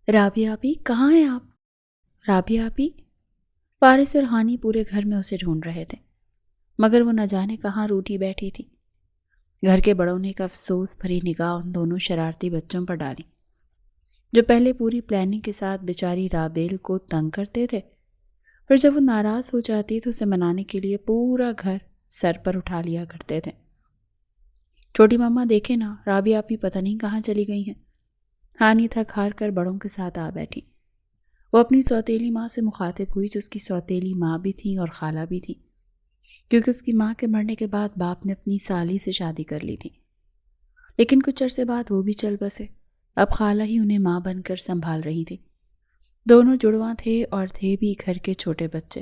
رابعہ آپی کہاں ہیں آپ؟ رابعہ آپی؟ فارس اور ہانی پورے گھر میں اسے ڈھونڈ رہے تھے، مگر وہ نہ جانے کہاں روٹھی بیٹھی تھی۔ گھر کے بڑوں نے ایک افسوس بھری نگاہ ان دونوں شرارتی بچوں پر ڈالی، جو پہلے پوری پلاننگ کے ساتھ بیچاری رابیل کو تنگ کرتے تھے، پھر جب وہ ناراض ہو جاتی تو اسے منانے کے لیے پورا گھر سر پر اٹھا لیا کرتے تھے۔ چھوٹی ماما دیکھے نا، رابعہ آپی پتہ نہیں کہاں چلی گئی ہیں۔ ہانی تھک ہار کر بڑوں کے ساتھ آ بیٹھی۔ وہ اپنی سوتیلی ماں سے مخاطب ہوئی، جو اس کی سوتیلی ماں بھی تھی اور خالہ بھی تھی، کیونکہ اس کی ماں کے مرنے کے بعد باپ نے اپنی سالی سے شادی کر لی تھی، لیکن کچھ عرصے بعد وہ بھی چل بسے۔ اب خالہ ہی انہیں ماں بن کر سنبھال رہی تھی۔ دونوں جڑواں تھے اور تھے بھی گھر کے چھوٹے بچے،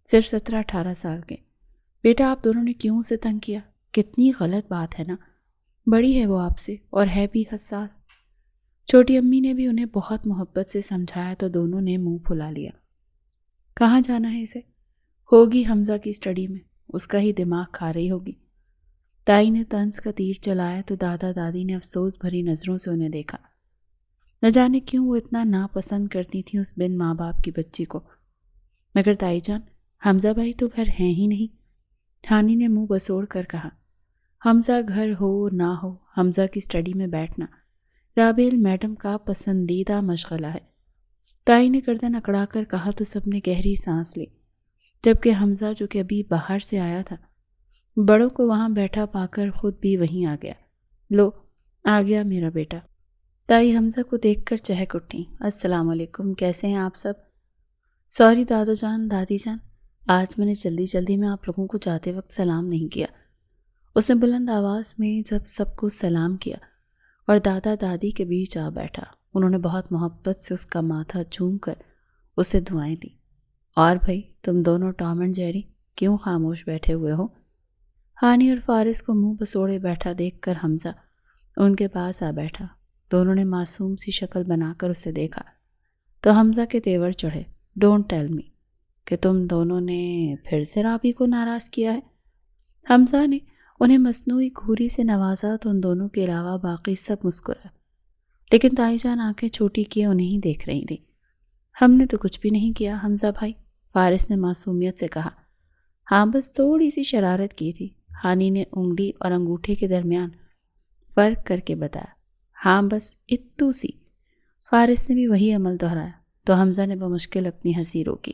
صرف 17-18 سال کے۔ بیٹا آپ دونوں نے کیوں اسے تنگ کیا؟ کتنی غلط بات ہے نا، بڑی ہے وہ آپ سے اور ہے بھی حساس۔ چھوٹی امی نے بھی انہیں بہت محبت سے سمجھایا تو دونوں نے منہ پھلا لیا۔ کہاں جانا ہے اسے؟ ہوگی حمزہ کی اسٹڈی میں، اس کا ہی دماغ کھا رہی ہوگی۔ تائی نے طنز کا تیر چلایا تو دادا دادی نے افسوس بھری نظروں سے انہیں دیکھا۔ نہ جانے کیوں وہ اتنا ناپسند کرتی تھیں اس بن ماں باپ کی بچی کو۔ مگر تائی جان، حمزہ بھائی تو گھر ہیں ہی نہیں، ہانی نے منہ بسوڑ کر کہا۔ حمزہ گھر ہو نہ ہو، حمزہ کی اسٹڈی میں بیٹھنا رابیل میڈم کا پسندیدہ مشغلہ ہے۔ تائی نے گردن اکڑا کر کہا تو سب نے گہری سانس لی، جبکہ حمزہ جو کہ ابھی باہر سے آیا تھا، بڑوں کو وہاں بیٹھا پا کر خود بھی وہیں آ گیا۔ لو، آ گیا میرا بیٹا۔ تائی حمزہ کو دیکھ کر چہک اٹھی۔ السلام علیکم، کیسے ہیں آپ سب؟ سوری دادا جان، دادی جان، آج میں نے جلدی میں آپ لوگوں کو جاتے وقت سلام نہیں کیا۔ اس نے بلند آواز میں جب سب کو سلام کیا اور دادا دادی کے بیچ آ بیٹھا، انہوں نے بہت محبت سے اس کا ماتھا چوم کر اسے دعائیں دی۔ اور بھائی تم دونوں ٹام اینڈ جیری کیوں خاموش بیٹھے ہوئے ہو؟ ہانی اور فارس کو منہ بسوڑے بیٹھا دیکھ کر حمزہ ان کے پاس آ بیٹھا۔ دونوں نے معصوم سی شکل بنا کر اسے دیکھا تو حمزہ کے تیور چڑھے۔ ڈونٹ ٹیل می کہ تم دونوں نے پھر سے رابی کو ناراض کیا ہے۔ حمزہ نے انہیں مصنوعی گھوری سے نوازا تو ان دونوں کے علاوہ باقی سب مسکرائے، لیکن تائی جان آنکھیں چھوٹی کیے انہیں ہی دیکھ رہی تھی۔ ہم نے تو کچھ بھی نہیں کیا حمزہ بھائی، فارس نے معصومیت سے کہا۔ ہاں بس تھوڑی سی شرارت کی تھی، ہانی نے انگلی اور انگوٹھے کے درمیان فرق کر کے بتایا۔ ہاں بس اتو سی، فارس نے بھی وہی عمل دہرایا تو حمزہ نے بمشکل اپنی ہنسی روکی۔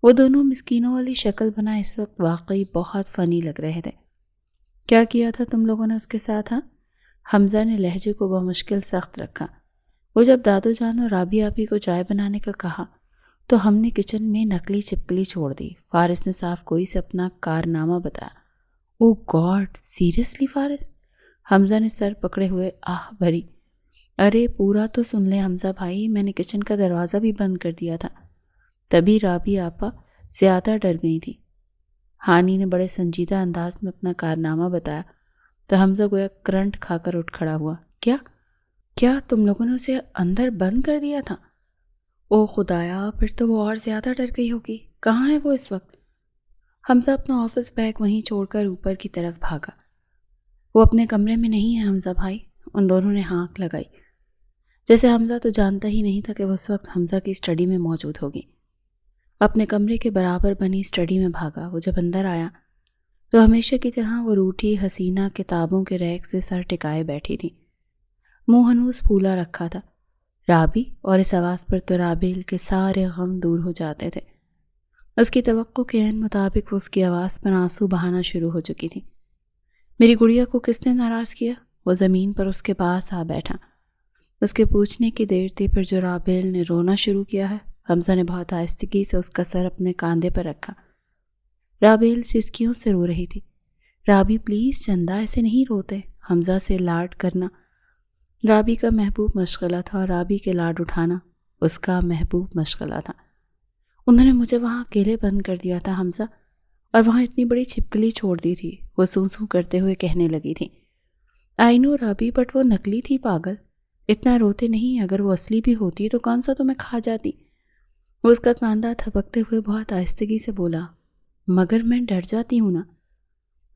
وہ دونوں مسکینوں والی شکل بنا اس وقت واقعی بہت فنی لگ رہے تھے۔ کیا کیا تھا تم لوگوں نے اس کے ساتھ؟ ہاں، حمزہ نے لہجے کو بمشکل سخت رکھا۔ وہ جب دادو جان اور رابعہ آپی کو چائے بنانے کا کہا تو ہم نے کچن میں نکلی چپکلی چھوڑ دی۔ فارس نے صاف کوئی سے اپنا کارنامہ بتایا۔ او گاڈ، سیریسلی فارس؟ حمزہ نے سر پکڑے ہوئے آہ بھری۔ ارے پورا تو سن لے حمزہ بھائی، میں نے کچن کا دروازہ بھی بند کر دیا تھا، تبھی رابعہ آپا زیادہ ڈر گئی تھی۔ ہانی نے بڑے سنجیدہ انداز میں اپنا کارنامہ بتایا تو حمزہ گویا کرنٹ کھا کر اٹھ کھڑا ہوا۔ کیا تم لوگوں نے اسے اندر بند کر دیا تھا؟ او خدایا، پھر تو وہ اور زیادہ ڈر گئی ہوگی۔ کہاں ہے وہ اس وقت؟ حمزہ اپنا آفس بیگ وہیں چھوڑ کر اوپر کی طرف بھاگا۔ وہ اپنے کمرے میں نہیں ہے حمزہ بھائی، ان دونوں نے ہانک لگائی، جیسے حمزہ تو جانتا ہی نہیں تھا کہ وہ اس وقت حمزہ کی اسٹڈی میں موجود ہوگی۔ اپنے کمرے کے برابر بنی اسٹڈی میں بھاگا۔ وہ جب اندر آیا تو ہمیشہ کی طرح وہ روٹھی حسینہ کتابوں کے ریک سے سر ٹکائے بیٹھی تھی، منہ ہنوز پھولا رکھا تھا۔ رابی، اور اس آواز پر تو رابیل کے سارے غم دور ہو جاتے تھے۔ اس کی توقع کے عین مطابق وہ اس کی آواز پر آنسو بہانا شروع ہو چکی تھی۔ میری گڑیا کو کس نے ناراض کیا؟ وہ زمین پر اس کے پاس آ بیٹھا۔ اس کے پوچھنے کی دیر تھی، پھر جو رابیل نے رونا شروع کیا ہے، حمزہ نے بہت آہستگی سے اس کا سر اپنے کاندھے پر رکھا۔ رابیل سسکیوں سے رو رہی تھی۔ رابی پلیز چندہ، ایسے نہیں روتے۔ حمزہ سے لاڈ کرنا رابی کا محبوب مشغلہ تھا اور رابی کے لاڈ اٹھانا اس کا محبوب مشغلہ تھا۔ انہوں نے مجھے وہاں اکیلے بند کر دیا تھا حمزہ، اور وہاں اتنی بڑی چھپکلی چھوڑ دی تھی، وہ سوں کرتے ہوئے کہنے لگی تھی۔ آئی نو رابی، بٹ وہ نکلی تھی پاگل، اتنا روتے نہیں، اگر وہ اصلی بھی ہوتی تو کون سا تمہیں کھا جاتی۔ وہ اس کا کاندھا تھپکتے ہوئے بہت آہستگی سے بولا، مگر میں ڈر جاتی ہوں نا۔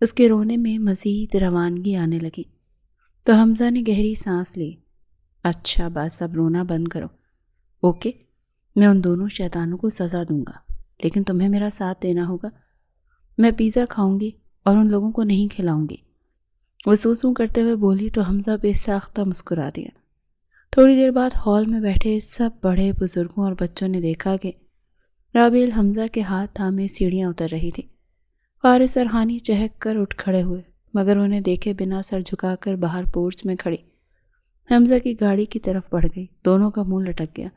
اس کے رونے میں مزید روانگی آنے لگی تو حمزہ نے گہری سانس لی۔ اچھا بس اب رونا بند کرو، اوکے، میں ان دونوں شیطانوں کو سزا دوں گا، لیکن تمہیں میرا ساتھ دینا ہوگا۔ میں پیزا کھاؤں گی اور ان لوگوں کو نہیں کھلاؤں گی۔ وہ سوسوں کرتے ہوئے بولی تو حمزہ بے ساختہ مسکرا دیا۔ تھوڑی دیر بعد ہال میں بیٹھے سب بڑے بزرگوں اور بچوں نے دیکھا کہ رابیل حمزہ کے ہاتھ تھامے سیڑھیاں اتر رہی تھی۔ فارس اور ہانی چہک کر اٹھ کھڑے ہوئے، مگر انہیں دیکھے بنا سر جھکا کر باہر پورچ میں کھڑی حمزہ کی گاڑی کی طرف بڑھ گئی۔ دونوں کا منہ لٹک گیا۔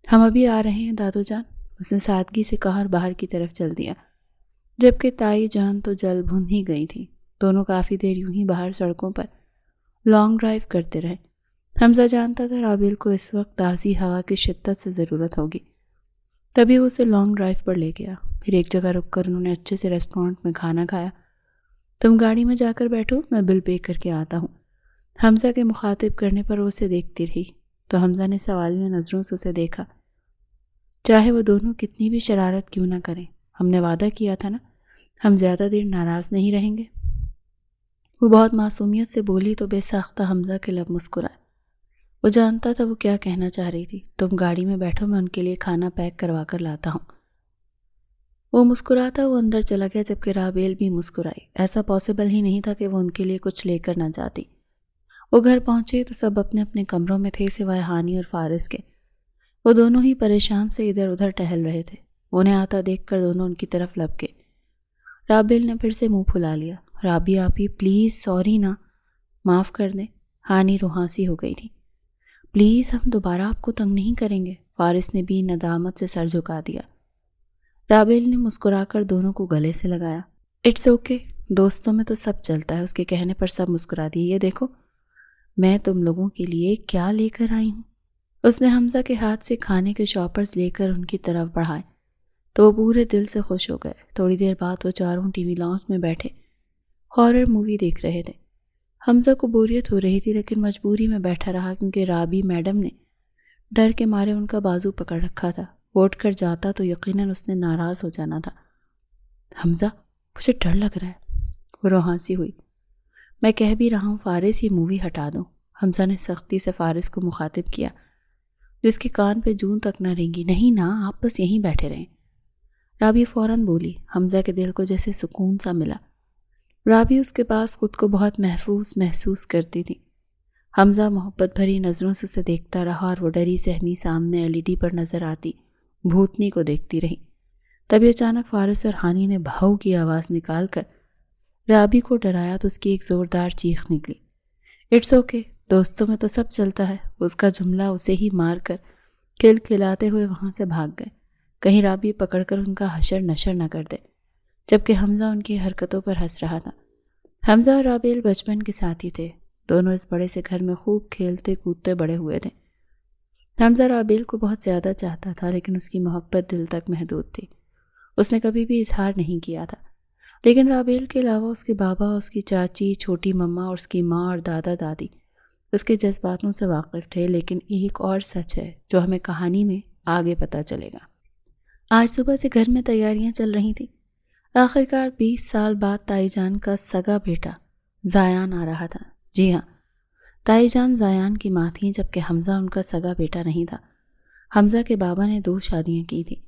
ہم ابھی آ رہے ہیں دادو جان، اس نے سادگی سے کہا اور باہر کی طرف چل دیا، جبکہ تائی جان تو جل بھن ہی گئی تھی۔ دونوں کافی دیر یوں ہی باہر سڑکوں پر لانگ ڈرائیو کرتے رہے۔ حمزہ جانتا تھا رابیل کو اس وقت تازی ہوا کی شدت سے ضرورت ہوگی، تبھی وہ اسے لانگ ڈرائیو پر لے گیا۔ پھر ایک جگہ رک کر انہوں نے اچھے سے ریسٹورنٹ میں کھانا کھایا۔ تم گاڑی میں جا کر بیٹھو، میں بل پے کر کے آتا ہوں۔ حمزہ کے مخاطب کرنے پر وہ اسے دیکھتی رہی تو حمزہ نے سوالیہ نظروں سے اسے دیکھا۔ چاہے وہ دونوں کتنی بھی شرارت کیوں نہ کریں، ہم نے وعدہ کیا تھا نا، ہم زیادہ دیر ناراض نہیں رہیں گے۔ وہ بہت معصومیت سے بولی تو بے ساختہ حمزہ کے لب مسکرائے۔ وہ جانتا تھا وہ کیا کہنا چاہ رہی تھی۔ تم گاڑی میں بیٹھو، میں ان کے لیے کھانا پیک کروا کر لاتا ہوں۔ وہ مسکراتا وہ اندر چلا گیا، جبکہ رابیل بھی مسکرائی۔ ایسا پاسبل ہی نہیں تھا کہ وہ ان کے لیے کچھ لے کر نہ جاتی۔ وہ گھر پہنچے تو سب اپنے اپنے کمروں میں تھے سوائے ہانی اور فارس کے۔ وہ دونوں ہی پریشان سے ادھر ادھر ٹہل رہے تھے۔ انہیں آتا دیکھ کر دونوں ان کی طرف لپکے۔ رابیل نے پھر سے منہ پھلا لیا۔ رابی آپی پلیز، سوری نا، معاف کر دیں۔ ہانی روحانسی ہو گئی تھی۔ پلیز، ہم دوبارہ آپ کو تنگ نہیں کریں گے۔ فارس نے بھی ندامت سے سر جھکا دیا۔ رابیل نے مسکرا کر دونوں کو گلے سے لگایا۔ اٹس اوکے، دوستوں میں تو سب چلتا ہے۔ اس کے کہنے پر سب مسکرا دیے۔ یہ دیکھو میں تم لوگوں کے لیے کیا لے کر آئی ہوں۔ اس نے حمزہ کے ہاتھ سے کھانے کے شاپرز لے کر ان کی طرف بڑھائے تو وہ پورے دل سے خوش ہو گئے۔ تھوڑی دیر بعد وہ چاروں ٹی وی لاؤنج میں بیٹھے ہارر مووی دیکھ رہے تھے۔ حمزہ کو بوریت ہو رہی تھی، لیکن مجبوری میں بیٹھا رہا کیونکہ رابی میڈم نے ڈر کے مارے ان کا بازو پکڑ رکھا تھا۔ وہ اٹھ کر جاتا تو یقیناً اس نے ناراض ہو جانا تھا۔ حمزہ، مجھے ڈر لگ رہا ہے۔ وہ روحانسی ہوئی۔ میں کہہ بھی رہا ہوں فارس، یہ مووی ہٹا دو۔ حمزہ نے سختی سے فارس کو مخاطب کیا، جس کے کان پہ جون تک نہ رینگی۔ نہیں نا، آپ بس یہیں بیٹھے رہیں۔ رابی فوراً بولی۔ حمزہ کے دل کو جیسے سکون سا ملا۔ رابی اس کے پاس خود کو بہت محفوظ محسوس کرتی تھی۔ حمزہ محبت بھری نظروں سے اسے دیکھتا رہا اور وہ ڈری سہمی سامنے LED پر نظر آتی بھوتنی کو دیکھتی رہی۔ تبھی اچانک فارس اور ہانی نے بھاؤ کی آواز نکال کر رابی کو ڈرایا تو اس کی ایک زوردار چیخ نکلی۔ اٹس اوکے، دوستوں میں تو سب چلتا ہے۔ اس کا جملہ اسے ہی مار کر کھلکھلاتے ہوئے وہاں سے بھاگ گئے، کہیں رابی پکڑ کر ان کا حشر نشر نہ کر دے، جبکہ حمزہ ان کی حرکتوں پر ہنس رہا تھا۔ حمزہ اور رابیل بچپن کے ساتھی تھے۔ دونوں اس بڑے سے گھر میں خوب کھیلتے کودتے بڑے ہوئے تھے۔ حمزہ رابیل کو بہت زیادہ چاہتا تھا، لیکن اس کی محبت دل تک محدود تھی۔ اس نے کبھی بھی اظہار نہیں کیا تھا، لیکن رابیل کے علاوہ اس کے بابا، اس کی چاچی، چھوٹی مما اور اس کی ماں اور دادا دادی اس کے جذباتوں سے واقف تھے۔ لیکن ایک اور سچ ہے جو ہمیں کہانی میں آگے پتہ چلے گا۔ آج صبح سے گھر میں تیاریاں چل رہی تھیں۔ آخرکار 20 سال بعد تائی جان کا سگا بیٹا زایان آ رہا تھا۔ جی ہاں، تائی جان زایان کی ماں تھیں، جبکہ حمزہ ان کا سگا بیٹا نہیں تھا۔ حمزہ کے بابا نے 2 شادیاں کی تھیں۔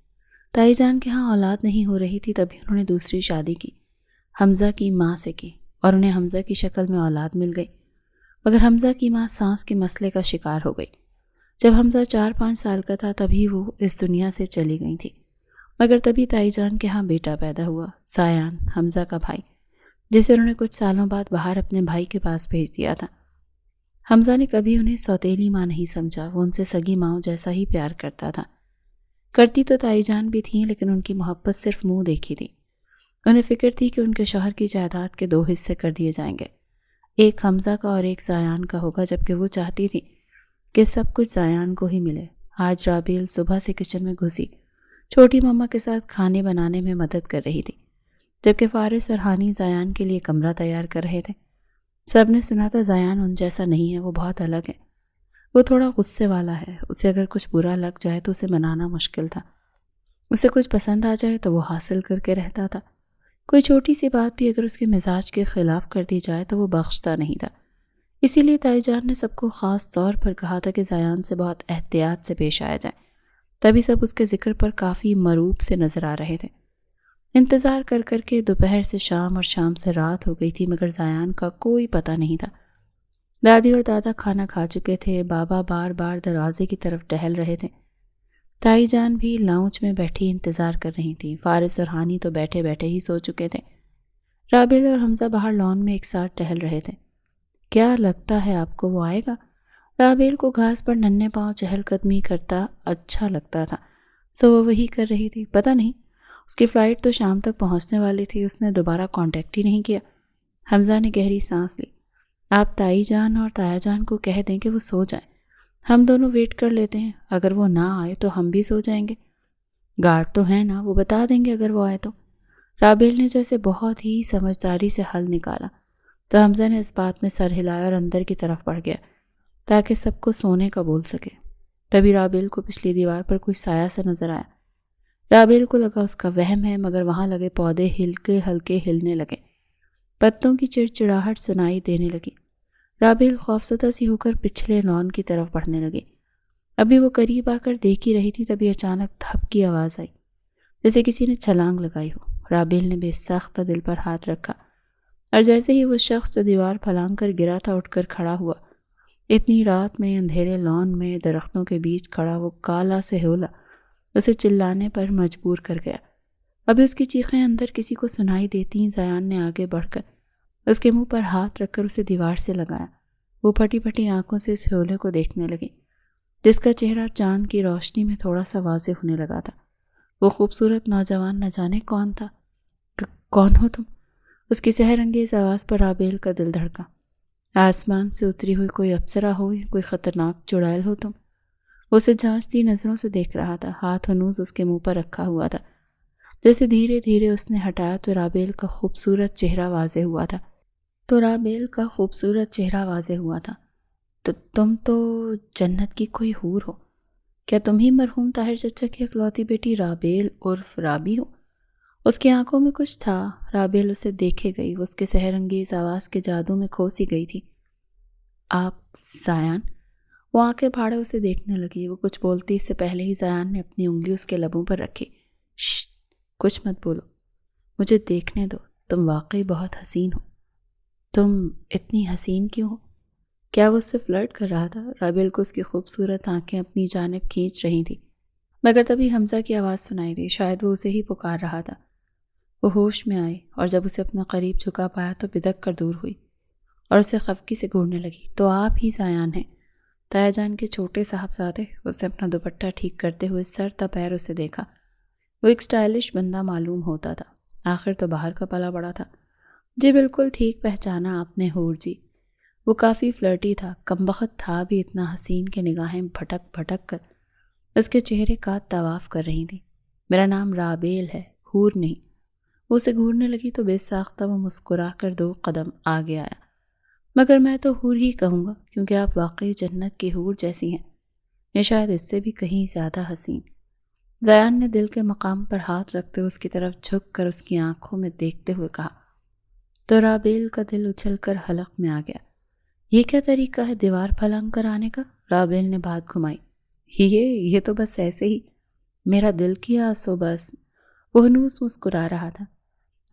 تائی جان کے ہاں اولاد نہیں ہو رہی تھی، تبھی انہوں نے دوسری شادی کی، حمزہ کی ماں سے کی، اور انہیں حمزہ کی شکل میں اولاد مل گئی۔ مگر حمزہ کی ماں سانس کے مسئلے کا شکار ہو گئی۔ جب حمزہ 4-5 سال کا تھا تبھی وہ اس دنیا سے چلی گئی تھی۔ مگر تبھی تائی جان کے ہاں بیٹا پیدا ہوا، زایان، حمزہ کا بھائی، جسے انہوں نے کچھ سالوں بعد باہر اپنے بھائی کے پاس بھیج دیا تھا۔ حمزہ نے کبھی انہیں سوتیلی ماں نہیں سمجھا، وہ ان سے سگی ماں جیسا ہی پیار کرتا تھا۔ کرتی تو تائی جان بھی تھیں، لیکن ان کی محبت صرف منہ دیکھی تھی۔ انہیں فکر تھی کہ ان کے شوہر کی جائیداد کے 2 حصے کر دیے جائیں گے، ایک حمزہ کا اور ایک زایان کا ہوگا، جبکہ وہ چاہتی تھی کہ سب کچھ زایان کو ہی ملے۔ آج رابیل صبح سے کچن میں گھسی چھوٹی مما کے ساتھ کھانے بنانے میں مدد کر رہی تھی، جبکہ فارس اور ہانی زایان کے لیے کمرہ تیار کر رہے تھے۔ سب نے سنا تھا زایان ان جیسا نہیں ہے، وہ بہت الگ ہے، وہ تھوڑا غصے والا ہے، اسے اگر کچھ برا لگ جائے تو اسے منانا مشکل تھا، اسے کچھ پسند آ جائے تو وہ حاصل کر کے رہتا تھا، کوئی چھوٹی سی بات بھی اگر اس کے مزاج کے خلاف کر دی جائے تو وہ بخشتا نہیں تھا۔ اسی لیے تائی جان نے سب کو خاص طور پر کہا تھا کہ زیان سے بہت احتیاط سے پیش آیا جائے، تبھی سب اس کے ذکر پر کافی مروب سے نظر آ رہے تھے۔ انتظار کر کر کے دوپہر سے شام اور شام سے رات ہو گئی تھی، مگر زیان کا کوئی پتہ نہیں تھا۔ دادی اور دادا کھانا کھا چکے تھے، بابا بار بار دروازے کی طرف ٹہل رہے تھے، تائی جان بھی لاؤنج میں بیٹھی انتظار کر رہی تھی۔ فارس اور ہانی تو بیٹھے بیٹھے ہی سو چکے تھے۔ رابیل اور حمزہ باہر لان میں ایک ساتھ ٹہل رہے تھے۔ کیا لگتا ہے آپ کو وہ آئے گا؟ رابیل کو گھاس پر ننھے پاؤں چہل قدمی کرتا اچھا لگتا تھا، سو وہ وہی کر رہی تھی۔ پتہ نہیں، اس کی فلائٹ تو شام تک پہنچنے والی تھی، اس نے دوبارہ کانٹیکٹ ہی نہیں کیا۔ حمزہ نے گہری سانس لی۔ آپ تائی جان اور تایا جان کو کہہ دیں کہ وہ سو جائیں، ہم دونوں ویٹ کر لیتے ہیں، اگر وہ نہ آئے تو ہم بھی سو جائیں گے۔ گارڈ تو ہے نا، وہ بتا دیں گے اگر وہ آئے تو۔ رابیل نے جیسے بہت ہی سمجھداری سے حل نکالا، تو حمزہ نے اس بات میں سر ہلایا اور اندر کی طرف بڑھ گیا تاکہ سب کو سونے کا بول سکے۔ تبھی رابیل کو پچھلی دیوار پر کوئی سایہ سا نظر آیا۔ رابیل کو لگا اس کا وہم ہے، مگر وہاں لگے پودے ہلکے ہلکے ہلنے لگے، پتوں کی چڑچڑاہٹ سنائی دینے لگی۔ رابیل خوفزدہ سی ہو کر پچھلے لان کی طرف بڑھنے لگی۔ ابھی وہ قریب آ کر دیکھ ہی رہی تھی، تبھی اچانک دھپ کی آواز آئی، جیسے کسی نے چھلانگ لگائی ہو۔ رابیل نے بے ساختہ دل پر ہاتھ رکھا، اور جیسے ہی وہ شخص جو دیوار پھلانگ کر گرا تھا اٹھ کر کھڑا ہوا، اتنی رات میں اندھیرے لان میں درختوں کے بیچ کھڑا وہ کالا سے ہیولا اسے چلانے پر مجبور کر گیا۔ ابھی اس کی چیخیں اندر کسی کو سنائی دیتی، زیان نے آگے بڑھ کر اس کے منہ پر ہاتھ رکھ کر اسے دیوار سے لگایا۔ وہ پھٹی پھٹی آنکھوں سے اس ہیولے کو دیکھنے لگی، جس کا چہرہ چاند کی روشنی میں تھوڑا سا واضح ہونے لگا تھا۔ وہ خوبصورت نوجوان نہ جانے کون تھا۔ کون ہو تم؟ اس کی سحر انگیز آواز پر رابیل کا دل دھڑکا۔ آسمان سے اتری ہوئی کوئی اپسرا ہو یا کوئی خطرناک چڑیل ہو تم؟ وہ اسے جانچتی نظروں سے دیکھ رہا تھا، ہاتھ ہنوز اس کے منہ پر رکھا ہوا تھا۔ جیسے دھیرے دھیرے اس نے ہٹایا تو رابیل کا خوبصورت چہرہ واضح ہوا تھا۔ تو تم تو جنت کی کوئی حور ہو۔ کیا تم ہی مرحوم طاہر چچا کی اکلوتی بیٹی رابیل عرف رابی ہو؟ اس کی آنکھوں میں کچھ تھا۔ رابیل اسے دیکھے گئی، اس کے سحر انگیز آواز کے جادو میں کھو سی گئی تھی۔ آپ زیان؟ وہ آنکھیں پھاڑے اسے دیکھنے لگی۔ وہ کچھ بولتی اس سے پہلے ہی زیان نے اپنی انگلی اس کے لبوں پر رکھی۔ شش، کچھ مت بولو، مجھے دیکھنے دو، تم واقعی بہت حسین ہو۔ تم اتنی حسین کیوں ہو؟ کیا وہ اس سے فلرٹ کر رہا تھا؟ رابیل کو اس کی خوبصورت آنکھیں اپنی جانب کھینچ رہی تھی، مگر تبھی حمزہ کی آواز سنائی دی، شاید وہ اسے ہی پکار رہا تھا۔ وہ ہوش میں آئی اور جب اسے اپنا قریب جھکا پایا تو بدک کر دور ہوئی اور اسے خفگی سے گھورنے لگی۔ تو آپ ہی زیان ہیں؟ تایا جان کے چھوٹے صاحبزادے؟ اس نے اپنا دوپٹہ ٹھیک کرتے ہوئے سر تا پیر اسے دیکھا۔ وہ ایک سٹائلش بندہ معلوم ہوتا تھا، آخر تو باہر کا پلا بڑا تھا۔ جی بالکل ٹھیک پہچانا آپ نے حور جی۔ وہ کافی فلرٹی تھا، کمبخت تھا بھی اتنا حسین کہ نگاہیں بھٹک بھٹک کر اس کے چہرے کا طواف کر رہی تھی۔ میرا نام رابیل ہے، حور نہیں۔ وہ اسے گھورنے لگی تو بے ساختہ وہ مسکرا کر 2 قدم آگے آیا۔ مگر میں تو حور ہی کہوں گا، کیونکہ آپ واقعی جنت کی حور جیسی ہیں، یا شاید اس سے بھی کہیں زیادہ حسین۔ زیان نے دل کے مقام پر ہاتھ رکھتے اس کی طرف جھک کر اس کی آنکھوں میں دیکھتے ہوئے کہا۔ تو رابیل کا دل اچھل کر حلق میں آ گیا۔ یہ کیا طریقہ ہے دیوار پھلانگ کر آنے کا؟ رابیل نے بات گھمائی۔ یہ تو بس ایسے ہی، میرا دل کیا سو بس۔ وہ ہنوز مسکرا رہا تھا۔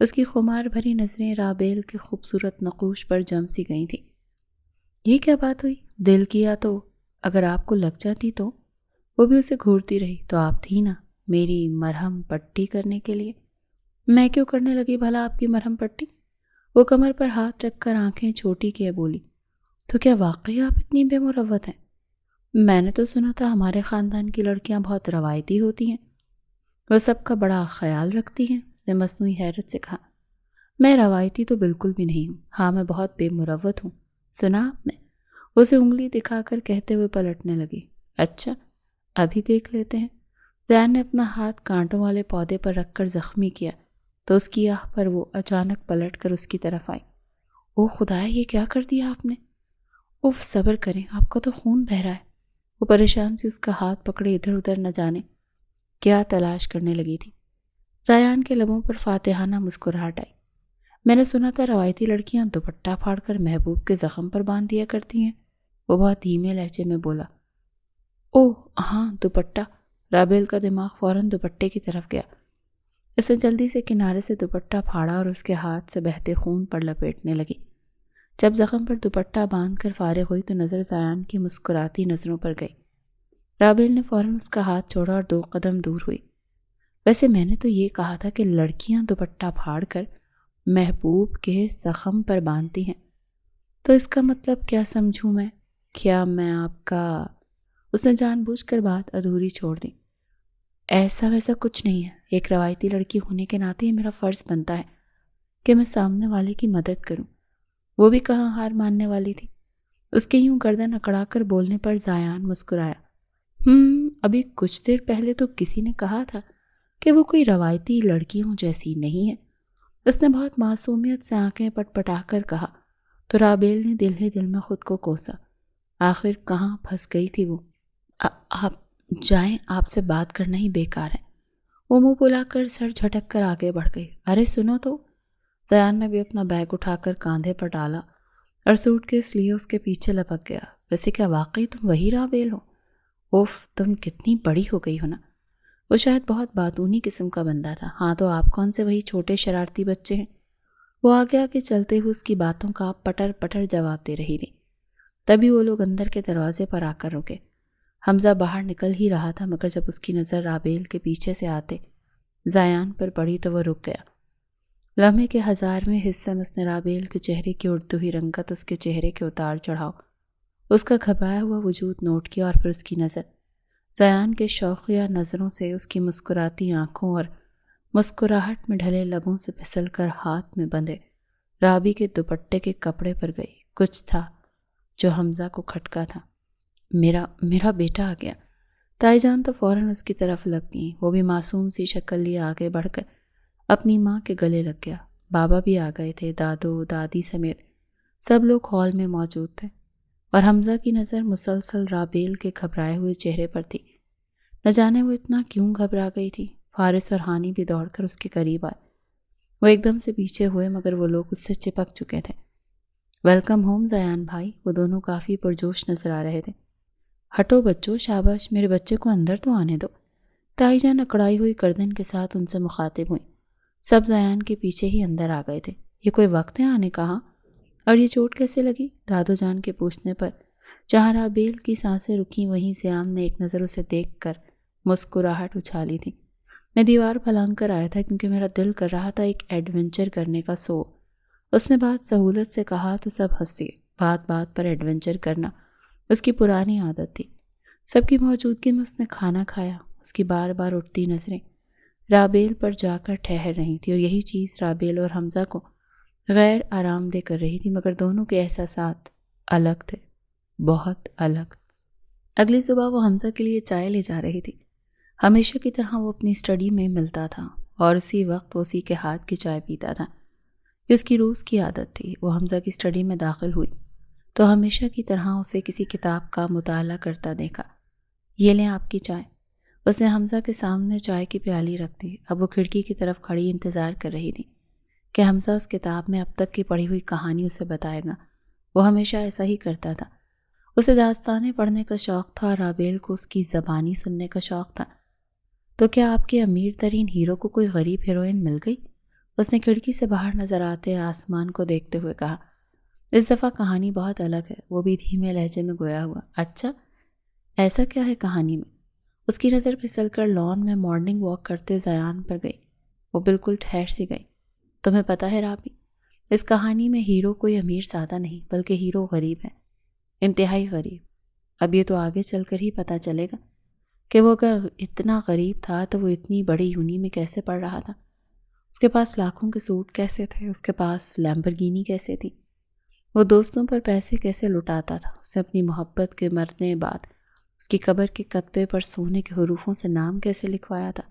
اس کی خمار بھری نظریں رابیل کے خوبصورت نقوش پر جم سی گئی تھی۔ یہ کیا بات ہوئی؟ دل کیا تو اگر آپ کو لگ جاتی تو؟ وہ بھی اسے گھورتی رہی۔ تو آپ تھی نا میری مرہم پٹی کرنے کے لیے؟ میں کیوں کرنے لگی بھلا آپ کی مرہم پٹی؟ وہ کمر پر ہاتھ رکھ کر آنکھیں چھوٹی کیے بولی۔ تو کیا واقعی آپ اتنی بے مروت ہیں؟ میں نے تو سنا تھا ہمارے خاندان کی لڑکیاں بہت روایتی ہوتی ہیں، وہ سب کا بڑا خیال رکھتی ہیں، اس نے مصنوعی حیرت سے کہا۔ میں روایتی تو بالکل بھی نہیں ہوں، ہاں میں بہت بے مروت ہوں۔ سنا آپ نے؟ اسے انگلی دکھا کر کہتے ہوئے پلٹنے لگی۔ اچھا، ابھی دیکھ لیتے ہیں۔ زیان نے اپنا ہاتھ کانٹوں والے پودے پر رکھ کر زخمی کیا تو اس کی آہ پر وہ اچانک پلٹ کر اس کی طرف آئی۔ او خدایا، یہ کیا کر دیا آپ نے؟ اف، صبر کریں، آپ کا تو خون بہہ رہا ہے۔ وہ پریشان سے اس کا ہاتھ پکڑے ادھر ادھر نہ جانے کیا تلاش کرنے لگی تھی۔ زیان کے لبوں پر فاتحانہ مسکراہٹ آئی۔ میں نے سنا تھا روایتی لڑکیاں دوپٹہ پھاڑ کر محبوب کے زخم پر باندھ دیا کرتی ہیں۔ وہ بہت دھیمے لہجے میں بولا۔ اوہ ہاں، دوپٹہ۔ رابیل کا دماغ فوراً دوپٹے کی طرف گیا۔ اس نے جلدی سے کنارے سے دوپٹہ پھاڑا اور اس کے ہاتھ سے بہتے خون پر لپیٹنے لگی۔ جب زخم پر دوپٹہ باندھ کر فارغ ہوئی تو نظر زیان کی مسکراتی نظروں پر گئی۔ رابیل نے فوراً اس کا ہاتھ چھوڑا اور 2 قدم دور ہوئی۔ ویسے میں نے تو یہ کہا تھا کہ لڑکیاں دوپٹہ پھاڑ کر محبوب کے زخم پر باندھتی ہیں، تو اس کا مطلب کیا سمجھوں میں؟ کیا میں آپ کا… اس نے جان بوجھ کر بات ادھوری چھوڑ دی۔ ایسا ویسا کچھ نہیں ہے۔ ایک روایتی لڑکی ہونے کے ناطے یہ میرا فرض بنتا ہے کہ میں سامنے والے کی مدد کروں۔ وہ بھی کہاں ہار ماننے والی تھی۔ اس کے یوں گردن اکڑا کر بولنے پر زیان مسکرایا۔ ابھی کچھ دیر پہلے تو کسی نے کہا تھا کہ وہ کوئی روایتی لڑکیوں جیسی نہیں ہے۔ اس نے بہت معصومیت سے آنکھیں پٹ پٹا کر کہا تو رابیل نے دل ہی دل میں خود کو کوسا۔ آخر کہاں پھنس گئی تھی وہ؟ آپ جائیں، آپ سے بات کرنا ہی بیکار ہے۔ وہ منہ بلا کر سر جھٹک کر آگے بڑھ گئی۔ ارے سنو تو۔ زیان نے بھی اپنا بیگ اٹھا کر کاندھے پر ڈالا اور سوٹ کیس لیے اس کے پیچھے لپک گیا۔ ویسے کیا واقعی تم وہی رابیل ہو؟ اوف، تم کتنی بڑی ہو گئی ہو نا۔ وہ شاید بہت باتونی قسم کا بندہ تھا۔ ہاں تو آپ کون سے وہی چھوٹے شرارتی بچے ہیں؟ وہ آگے آگے چلتے ہوئے اس کی باتوں کا پٹر پٹر جواب دے رہی تھی۔ تبھی وہ لوگ اندر کے دروازے پر آ کر رکے۔ حمزہ باہر نکل ہی رہا تھا مگر جب اس کی نظر رابیل کے پیچھے سے آتے زیان پر پڑی تو وہ رک گیا۔ لمحے کے 1000ویں حصے میں اس نے رابیل کے چہرے کی اڑتی ہوئی رنگت، اس کے چہرے کے اتار چڑھاؤ، اس کا گھبرایا ہوا وجود نوٹ کیا اور پھر اس کی نظر زیان کے شوقیہ نظروں سے اس کی مسکراتی آنکھوں اور مسکراہٹ میں ڈھلے لبوں سے پھسل کر ہاتھ میں بندھے رابی کے دوپٹے کے کپڑے پر گئی۔ کچھ تھا جو حمزہ کو کھٹکا تھا۔ میرا بیٹا آ گیا۔ تائی جان تو فوراً اس کی طرف لگ گئیں۔ وہ بھی معصوم سی شکل لیے آگے بڑھ کر اپنی ماں کے گلے لگ گیا۔ بابا بھی آ گئے تھے، دادو دادی سمیت سب لوگ ہال میں موجود تھے اور حمزہ کی نظر مسلسل رابیل کے گھبرائے ہوئے چہرے پر تھی۔ نہ جانے وہ اتنا کیوں گھبرا گئی تھی۔ فارس اور ہانی بھی دوڑ کر اس کے قریب آئے۔ وہ ایک دم سے پیچھے ہوئے مگر وہ لوگ اس سے چپک چکے تھے۔ ویلکم ہوم زیان بھائی۔ وہ دونوں کافی پرجوش نظر آ رہے تھے۔ ہٹو بچوں، شاباش، میرے بچے کو اندر تو آنے دو۔ تائی جان اکڑائی ہوئی گردن کے ساتھ ان سے مخاطب ہوئی۔ سب زیان کے پیچھے ہی اندر آ گئے تھے۔ یہ کوئی وقت ہے آنے کا؟ اور یہ چوٹ کیسے لگی؟ دادو جان کے پوچھنے پر جہاں رابیل کی سانسیں رکیں وہیں سیام نے ایک نظر اسے دیکھ کر مسکراہٹ اچھالی تھی۔ میں دیوار پھلانگ کر آیا تھا کیونکہ میرا دل کر رہا تھا ایک ایڈونچر کرنے کا۔ اس نے بات سہولت سے کہا تو سب ہنس دیے۔ بات بات پر ایڈونچر کرنا اس کی پرانی عادت تھی۔ سب کی موجودگی میں اس نے کھانا کھایا۔ اس کی بار بار اٹھتی نظریں رابیل پر جا کر ٹھہر رہی تھی اور یہی چیز رابیل اور حمزہ کو غیر آرام دہ کر رہی تھی مگر دونوں کے احساسات الگ تھے، بہت الگ۔ اگلی صبح وہ حمزہ کے لیے چائے لے جا رہی تھی۔ ہمیشہ کی طرح وہ اپنی اسٹڈی میں ملتا تھا اور اسی وقت وہ اسی کے ہاتھ کی چائے پیتا تھا۔ یہ اس کی روز کی عادت تھی۔ وہ حمزہ کی اسٹڈی میں داخل ہوئی تو ہمیشہ کی طرح اسے کسی کتاب کا مطالعہ کرتا دیکھا۔ یہ لیں آپ کی چائے۔ اس نے حمزہ کے سامنے چائے کی پیالی رکھ دی۔ اب وہ کھڑکی کی طرف کھڑی انتظار کر رہی تھی کہ حمزہ اس کتاب میں اب تک کی پڑھی ہوئی کہانی اسے بتائے گا۔ وہ ہمیشہ ایسا ہی کرتا تھا۔ اسے داستانیں پڑھنے کا شوق تھا اور رابیل کو اس کی زبانی سننے کا شوق تھا۔ تو کیا آپ کے امیر ترین ہیرو کو کوئی غریب ہیروئن مل گئی؟ اس نے کھڑکی سے باہر نظر آتے آسمان کو دیکھتے ہوئے کہا۔ اس دفعہ کہانی بہت الگ ہے، وہ بھی دھیمے لہجے میں گویا ہوا۔ اچھا، ایسا کیا ہے کہانی میں؟ اس کی نظر پھسل کر لان میں مارننگ واک کرتے زیان پر گئی۔ وہ بالکل ٹھہر سی گئی۔ تمہیں پتہ ہے رابی، اس کہانی میں ہیرو کوئی امیر سادہ نہیں بلکہ ہیرو غریب ہے، انتہائی غریب۔ اب یہ تو آگے چل کر ہی پتہ چلے گا کہ وہ اگر اتنا غریب تھا تو وہ اتنی بڑی یونی میں کیسے پڑھ رہا تھا۔ اس کے پاس لاکھوں کے سوٹ کیسے تھے، اس کے پاس لیمبرگینی کیسے تھی، وہ دوستوں پر پیسے کیسے لٹاتا تھا۔ اس نے اپنی محبت کے مرنے بعد اس کی قبر کے کتبے پر سونے کے حروفوں سے نام کیسے لکھوایا تھا۔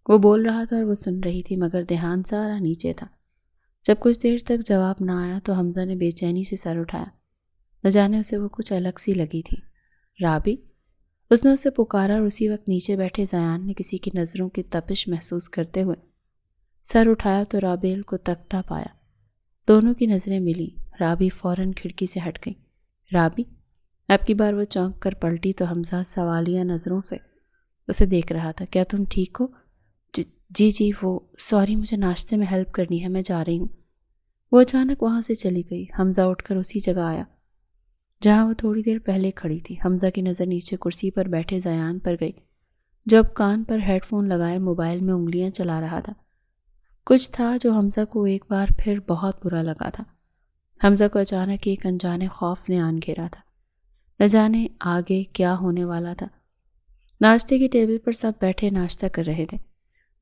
وہ بول رہا تھا اور وہ سن رہی تھی مگر دھیان سارا نیچے تھا۔ جب کچھ دیر تک جواب نہ آیا تو حمزہ نے بے چینی سے سر اٹھایا۔ نہ جانے اسے وہ کچھ الگ سی لگی تھی۔ رابی، اس نے اسے پکارا اور اسی وقت نیچے بیٹھے زیان نے کسی کی نظروں کی تپش محسوس کرتے ہوئے سر اٹھایا تو رابیل کو تکتا پایا۔ دونوں کی نظریں ملی۔ رابی فوراً کھڑکی سے ہٹ گئی۔ رابی؟ اب کی بار وہ چونک کر پلٹی تو حمزہ سوالیہ نظروں سے اسے دیکھ رہا تھا۔ کیا تم ٹھیک ہو؟ جی وہ سوری، مجھے ناشتے میں ہیلپ کرنی ہے، میں جا رہی ہوں۔ وہ اچانک وہاں سے چلی گئی۔ حمزہ اٹھ کر اسی جگہ آیا جہاں وہ تھوڑی دیر پہلے کھڑی تھی۔ حمزہ کی نظر نیچے کرسی پر بیٹھے زیان پر گئی جو اب کان پر ہیڈ فون لگائے موبائل میں انگلیاں چلا رہا تھا۔ کچھ تھا جو حمزہ کو ایک بار پھر بہت برا لگا تھا۔ حمزہ کو اچانک ایک انجانے خوف نے آن گھیرا تھا۔ نہ جانے آگے کیا ہونے والا تھا۔ ناشتے کی ٹیبل پر سب بیٹھے ناشتہ کر رہے تھے۔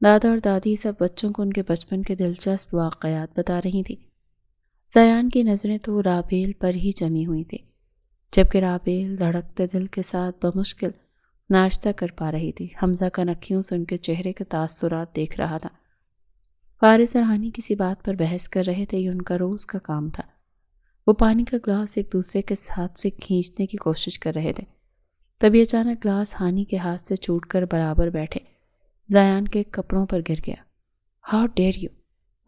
دادا اور دادی سب بچوں کو ان کے بچپن کے دلچسپ واقعات بتا رہی تھی۔ زیان کی نظریں تو رابیل پر ہی جمی ہوئی تھی، جبکہ رابیل دھڑکتے دل کے ساتھ بمشکل ناشتہ کر پا رہی تھی۔ حمزہ کنکھیوں سے ان کے چہرے کے تاثرات دیکھ رہا تھا۔ فارس اور ہانی کسی بات پر بحث کر رہے تھے، یہ ان کا روز کا کام تھا۔ وہ پانی کا گلاس ایک دوسرے کے ہاتھ سے کھینچنے کی کوشش کر رہے تھے۔ تبھی اچانک گلاس ہانی کے ہاتھ سے چھوٹ کر برابر بیٹھے زیان کے کپڑوں پر گر گیا۔ How dare you!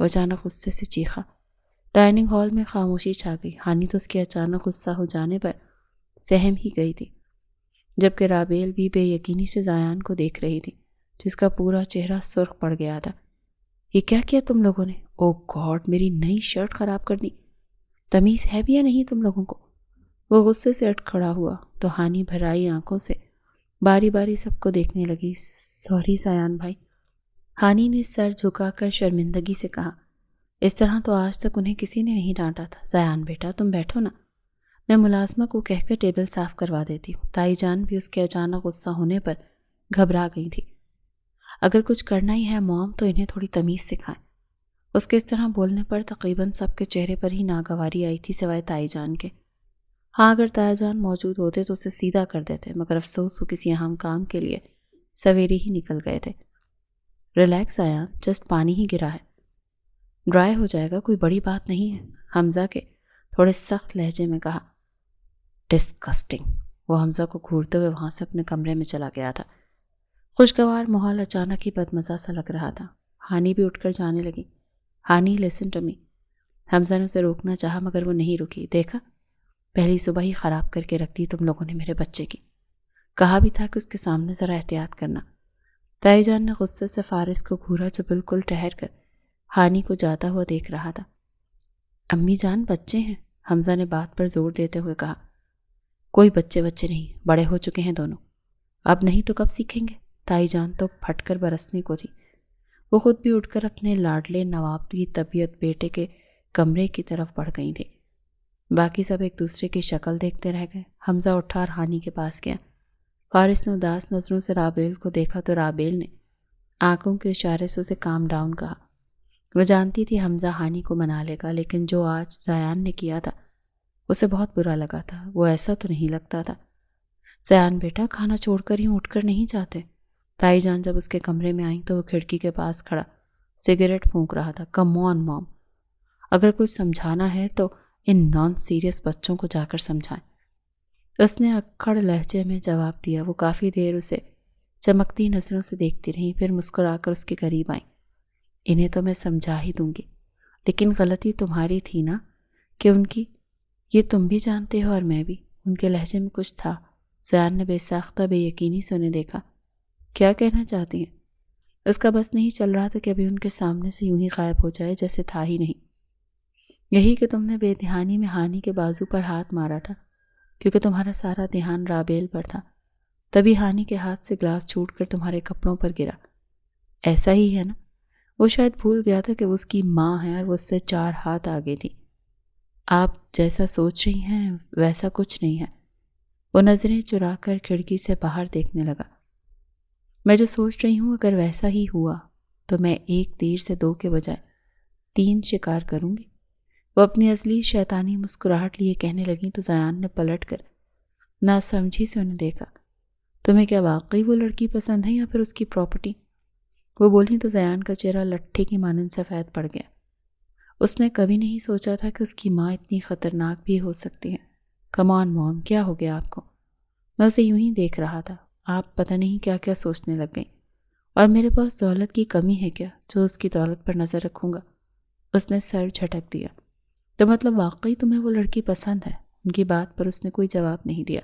وہ اچانک غصے سے چیخا۔ ڈائننگ ہال میں خاموشی چھا گئی۔ ہانی تو اس کے اچانک غصہ ہو جانے پر سہم ہی گئی تھی، جبکہ رابیل بھی بے یقینی سے زیان کو دیکھ رہی تھی جس کا پورا چہرہ سرخ پڑ گیا تھا۔ یہ کیا کیا تم لوگوں نے؟ او گاڈ، میری نئی شرٹ خراب کر دی! تمیز ہے بھی یا نہیں تم لوگوں کو؟ وہ غصے سے اٹھ کھڑا ہوا تو ہانی بھرائی آنکھوں سے باری باری سب کو دیکھنے لگی۔ سوری زیان بھائی، ہانی نے سر جھکا کر شرمندگی سے کہا۔ اس طرح تو آج تک انہیں کسی نے نہیں ڈانٹا تھا۔ زیان بیٹا تم بیٹھو نا، میں ملازمہ کو کہہ کر ٹیبل صاف کروا دیتی ہوں۔ تائی جان بھی اس کے اچانک غصہ ہونے پر گھبرا گئی تھی۔ اگر کچھ کرنا ہی ہے موم تو انہیں تھوڑی تمیز سکھائیں۔ اس کے اس طرح بولنے پر تقریباً سب کے چہرے پر ہی ناگواری آئی تھی سوائے تائی جان کے۔ ہاں اگر تائی جان موجود ہوتے تو اسے سیدھا کر دیتے، مگر افسوس وہ کسی اہم کام کے لیے سویرے ہی نکل گئے تھے۔ ریلیکس زیان، جسٹ پانی ہی گرا ہے، ڈرائی ہو جائے گا، کوئی بڑی بات نہیں ہے، حمزہ کے تھوڑے سخت لہجے میں کہا۔ ڈسکسٹنگ! وہ حمزہ کو گھورتے ہوئے وہاں سے اپنے کمرے میں چلا گیا تھا۔ خوشگوار ماحول اچانک ہی بدمزہ سا لگ رہا تھا۔ ہانی بھی اٹھ کر جانے لگی۔ ہانی لسن ٹو می! حمزہ نے اسے روکنا چاہا مگر وہ نہیں رکی۔ دیکھا، پہلی صبح ہی خراب کر کے رکھ دی تم لوگوں نے میرے بچے کی۔ کہا بھی تھا کہ اس کے سامنے ذرا احتیاط کرنا۔ تائی جان نے غصے سے فارس کو گھورا جو بالکل ٹھہر کر ہانی کو جاتا ہوا دیکھ رہا تھا۔ امی جان بچے ہیں، حمزہ نے بات پر زور دیتے ہوئے کہا۔ کوئی بچے نہیں، بڑے ہو چکے ہیں دونوں، اب نہیں تو کب سیکھیں گے؟ تائی جان تو پھٹ کر برسنے کو تھی۔ وہ خود بھی اٹھ کر اپنے لاڈلے نواب کی طبیعت بیٹے کے کمرے کی طرف بڑھ گئی تھی۔ باقی سب ایک دوسرے کی شکل دیکھتے رہ گئے۔ حمزہ اٹھا اور ہانی کے پاس گیا۔ فارس نے اداس نظروں سے رابیل کو دیکھا تو رابیل نے آنکھوں کے اشارے سے اسے کام ڈاؤن کہا۔ وہ جانتی تھی حمزہ ہانی کو منا لے گا، لیکن جو آج زیان نے کیا تھا اسے بہت برا لگا تھا۔ وہ ایسا تو نہیں لگتا تھا۔ زیان بیٹا، کھانا چھوڑ کر ہی اٹھ کر نہیں جاتے؟ تائی جان جب اس کے کمرے میں آئیں تو وہ کھڑکی کے پاس کھڑا سگریٹ پھونک رہا تھا۔ کم آن موم، اگر کچھ سمجھانا ہے تو ان نان سیریس بچوں کو جا کر سمجھائیں۔ اس نے اکھڑ لہجے میں جواب دیا۔ وہ کافی دیر اسے چمکتی نظروں سے دیکھتی رہی، پھر مسکرا کر اس کے قریب آئیں۔ انہیں تو میں سمجھا ہی دوں گی، لیکن غلطی تمہاری تھی نا کہ ان کی، یہ تم بھی جانتے ہو اور میں بھی۔ ان کے لہجے میں کچھ تھا۔ زیان نے بے ساختہ بے یقینی سے انہیں دیکھا۔ کیا کہنا چاہتی ہیں؟ اس کا بس نہیں چل رہا تھا کہ ابھی ان کے سامنے سے یوں ہی غائب ہو جائے جیسے تھا ہی نہیں۔ یہی کہ تم نے بے دھیانی میں ہانی کے بازو پر ہاتھ مارا تھا، کیونکہ تمہارا سارا دھیان رابیل پر تھا، تبھی ہانی کے ہاتھ سے گلاس چھوٹ کر تمہارے کپڑوں پر گرا۔ ایسا ہی ہے نا؟ وہ شاید بھول گیا تھا کہ وہ اس کی ماں ہے اور وہ اس سے 4 ہاتھ آگے تھی۔ آپ جیسا سوچ رہی ہیں ویسا کچھ نہیں ہے۔ وہ نظریں چرا کر کھڑکی سے باہر دیکھنے لگا۔ میں جو سوچ رہی ہوں اگر ویسا ہی ہوا تو میں 1 تیر سے 2 کے بجائے 3 شکار کروں گی۔ وہ اپنی اصلی شیطانی مسکراہٹ لیے کہنے لگی تو زیان نے پلٹ کر ناسمجھی سے انہیں دیکھا۔ تمہیں کیا واقعی وہ لڑکی پسند ہے یا پھر اس کی پراپرٹی؟ وہ بولی تو زیان کا چہرہ لٹھے کی مانند سفید پڑ گیا۔ اس نے کبھی نہیں سوچا تھا کہ اس کی ماں اتنی خطرناک بھی ہو سکتی ہے۔ کم آن موم، کیا ہو گیا آپ کو؟ میں اسے یوں ہی دیکھ رہا تھا، آپ پتہ نہیں کیا کیا سوچنے لگ گئیں اور میرے پاس دولت کی کمی ہے کیا جو اس کی دولت پر نظر رکھوں گا؟ اس نے سر جھٹک دیا۔ تو مطلب واقعی تمہیں وہ لڑکی پسند ہے؟ ان کی بات پر اس نے کوئی جواب نہیں دیا۔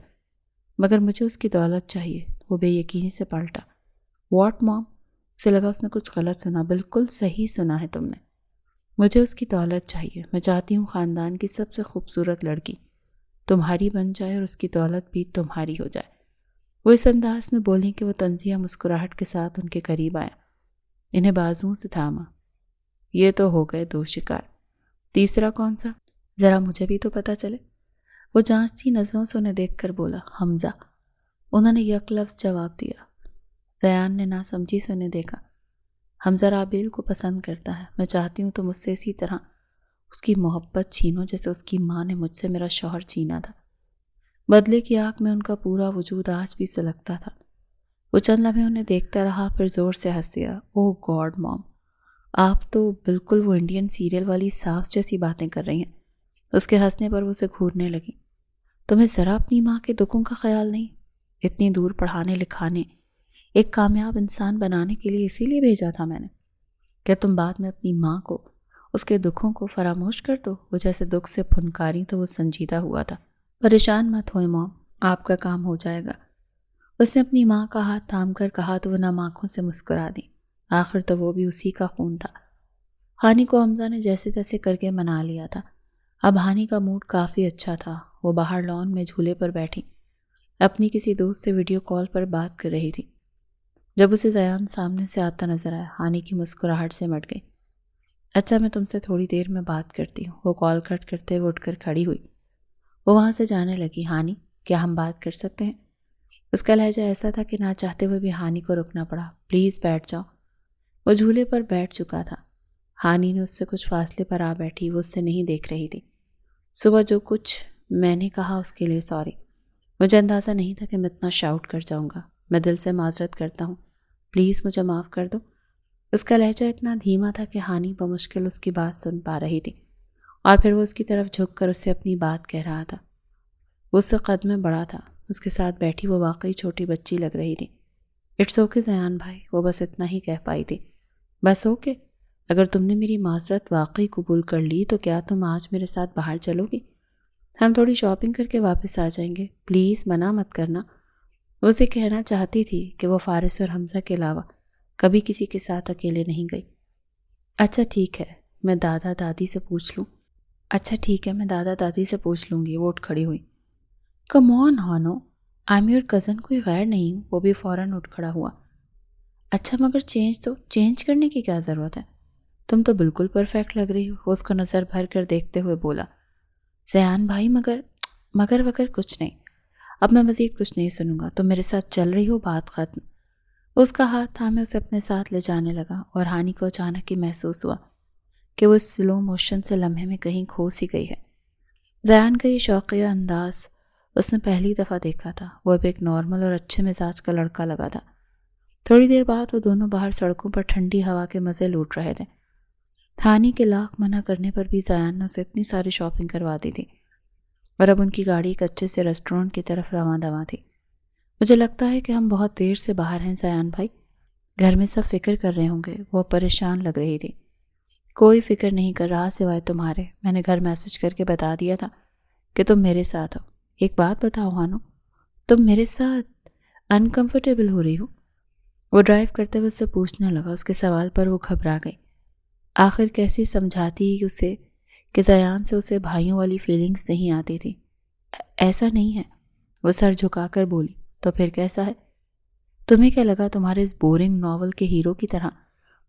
مگر مجھے اس کی دولت چاہیے، وہ بے یقینی سے پلٹا۔ واٹ مام؟ اسے لگا اس نے کچھ غلط سنا۔ بالکل صحیح سنا ہے تم نے، مجھے اس کی دولت چاہیے۔ میں چاہتی ہوں خاندان کی سب سے خوبصورت لڑکی تمہاری بن جائے اور اس کی دولت بھی تمہاری ہو جائے۔ وہ اس انداز میں بولیں کہ وہ طنزیہ مسکراہٹ کے ساتھ ان کے قریب آیا، انہیں بازوؤں سے تھاما۔ یہ تو ہو گئے 2 شکار، تیسرا کون سا؟ ذرا مجھے بھی تو پتہ چلے۔ وہ جانچتی نظروں سے انہیں دیکھ کر بولا، حمزہ۔ انہوں نے یک لفظ جواب دیا۔ زیان نے ناسمجھی سے انہیں دیکھا۔ حمزہ رابیل کو پسند کرتا ہے، میں چاہتی ہوں تم اس سے اسی طرح اس کی محبت چھینو جیسے اس کی ماں نے مجھ سے میرا شوہر چھینا تھا۔ بدلے کی آنکھ میں ان کا پورا وجود آج بھی سلگتا تھا۔ وہ چند لمحے انہیں دیکھتا رہا، پھر زور سے ہنس دیا۔ اوہ گاڈ مام، آپ تو بالکل وہ انڈین سیریل والی ساس جیسی باتیں کر رہی ہیں۔ اس کے ہنسنے پر وہ اسے گھورنے لگی۔ تمہیں ذرا اپنی ماں کے دکھوں کا خیال نہیں؟ اتنی دور پڑھانے لکھانے، ایک کامیاب انسان بنانے کے لیے اسی لیے بھیجا تھا میں نے۔ کیا تم بعد میں اپنی ماں کو، اس کے دکھوں کو فراموش کر دو؟ وہ جیسے دکھ سے پھنکاری تو وہ سنجیدہ ہوا تھا۔ پریشان مت ہوئے مام، آپ کا کام ہو جائے گا۔ اس نے اپنی ماں کا ہاتھ تھام کر کہا تو وہ نم آنکھوں سے مسکرا دی۔ آخر تو وہ بھی اسی کا خون تھا۔ ہانی کو حمزہ نے جیسے تیسے کر کے منا لیا تھا۔ اب ہانی کا موڈ کافی اچھا تھا۔ وہ باہر لان میں جھولے پر بیٹھی اپنی کسی دوست سے ویڈیو کال پر بات کر رہی تھی۔ جب اسے زیان سامنے سے آتا نظر آیا، ہانی کی مسکراہٹ سے مٹ گئی۔ اچھا میں تم سے تھوڑی دیر میں بات کرتی ہوں۔ وہ کال کٹ کرتے ہوئے اٹھ کر کھڑی ہوئی۔ وہ وہاں سے جانے لگی۔ ہانی، کیا ہم بات کر سکتے ہیں؟ اس کا لہجہ ایسا تھا کہ نہ چاہتے ہوئے بھی ہانی کو رکنا پڑا۔ پلیز بیٹھ جاؤ۔ وہ جھولے پر بیٹھ چکا تھا۔ ہانی نے اس سے کچھ فاصلے پر آ بیٹھی۔ وہ اس سے نہیں دیکھ رہی تھی۔ صبح جو کچھ میں نے کہا اس کے لیے سوری۔ مجھے اندازہ نہیں تھا کہ میں اتنا شاؤٹ کر جاؤں گا۔ میں دل سے معذرت کرتا ہوں، پلیز مجھے معاف کر دو۔ اس کا لہجہ اتنا دھیما تھا کہ ہانی بمشکل اس کی بات سن پا رہی تھی، اور پھر وہ اس کی طرف جھک کر اسے اپنی بات کہہ رہا تھا۔ وہ اس سے قد میں بڑا تھا۔ اس کے ساتھ بیٹھی وہ واقعی چھوٹی بچی لگ رہی تھی۔ اٹس اوکے زیان بھائی، وہ بس اتنا ہی کہہ پائی تھی۔ بس اوکے؟ اگر تم نے میری معذرت واقعی قبول کر لی تو کیا تم آج میرے ساتھ باہر چلو گی؟ ہم تھوڑی شاپنگ کر کے واپس آ جائیں گے، پلیز منع مت کرنا۔ وہ اسے کہنا چاہتی تھی کہ وہ فارس اور حمزہ کے علاوہ کبھی کسی کے ساتھ اکیلے نہیں گئی۔ اچھا ٹھیک ہے، میں دادا دادی سے پوچھ لوں گی۔ وہ اٹھ کھڑی ہوئی۔ کم آن ہانو، آئی ایم یور کزن، کوئی غیر نہیں ہوں۔ وہ بھی فوراً اٹھ کھڑا ہوا۔ اچھا مگر چینج کرنے کی کیا ضرورت ہے؟ تم تو بالکل پرفیکٹ لگ رہی ہو۔ وہ اس کو نظر بھر کر دیکھتے ہوئے بولا۔ زیان بھائی مگر کچھ نہیں، اب میں مزید کچھ نہیں سنوں گا۔ تم میرے ساتھ چل رہی ہو، بات ختم۔ اس کا ہاتھ تھامے اسے اپنے ساتھ لے جانے لگا، اور ہانی کو اچانک ہی محسوس ہوا کہ وہ اس سلو موشن سے لمحے میں کہیں کھو سی گئی ہے۔ زیان کا یہ شوقیہ انداز اس نے پہلی دفعہ دیکھا تھا۔ وہ اب ایک نارمل اور اچھے مزاج کا لڑکا لگا تھا۔ تھوڑی دیر بعد وہ دونوں باہر سڑکوں پر ٹھنڈی ہوا کے مزے لوٹ رہے تھے۔ ہانی کے لاکھ منع کرنے پر بھی زیان نے اسے اتنی ساری شاپنگ کروا دی تھی، اور اب ان کی گاڑی ایک اچھے سے ریسٹورنٹ کی طرف رواں دواں تھی۔ مجھے لگتا ہے کہ ہم بہت دیر سے باہر ہیں زیان بھائی، گھر میں سب فکر کر رہے ہوں گے۔ وہ پریشان لگ رہی تھی۔ کوئی فکر نہیں کر رہا سوائے تمہارے۔ میں نے گھر میسج کر کے بتا دیا تھا کہ تم میرے ساتھ ہو۔ ایک بات بتاؤ ہانو، تم میرے ساتھ انکمفرٹیبل ہو رہی ہو؟ وہ ڈرائیو کرتے ہوئے اس سے پوچھنے لگا۔ اس کے سوال پر وہ گھبرا گئی۔ آخر کیسے سمجھاتی اسے کہ زیان سے اسے بھائیوں والی فیلنگز نہیں آتی تھی۔ ایسا نہیں ہے، وہ سر جھکا کر بولی۔ تو پھر کیسا ہے؟ تمہیں کیا لگا تمہارے اس بورنگ ناول کے ہیرو کی طرح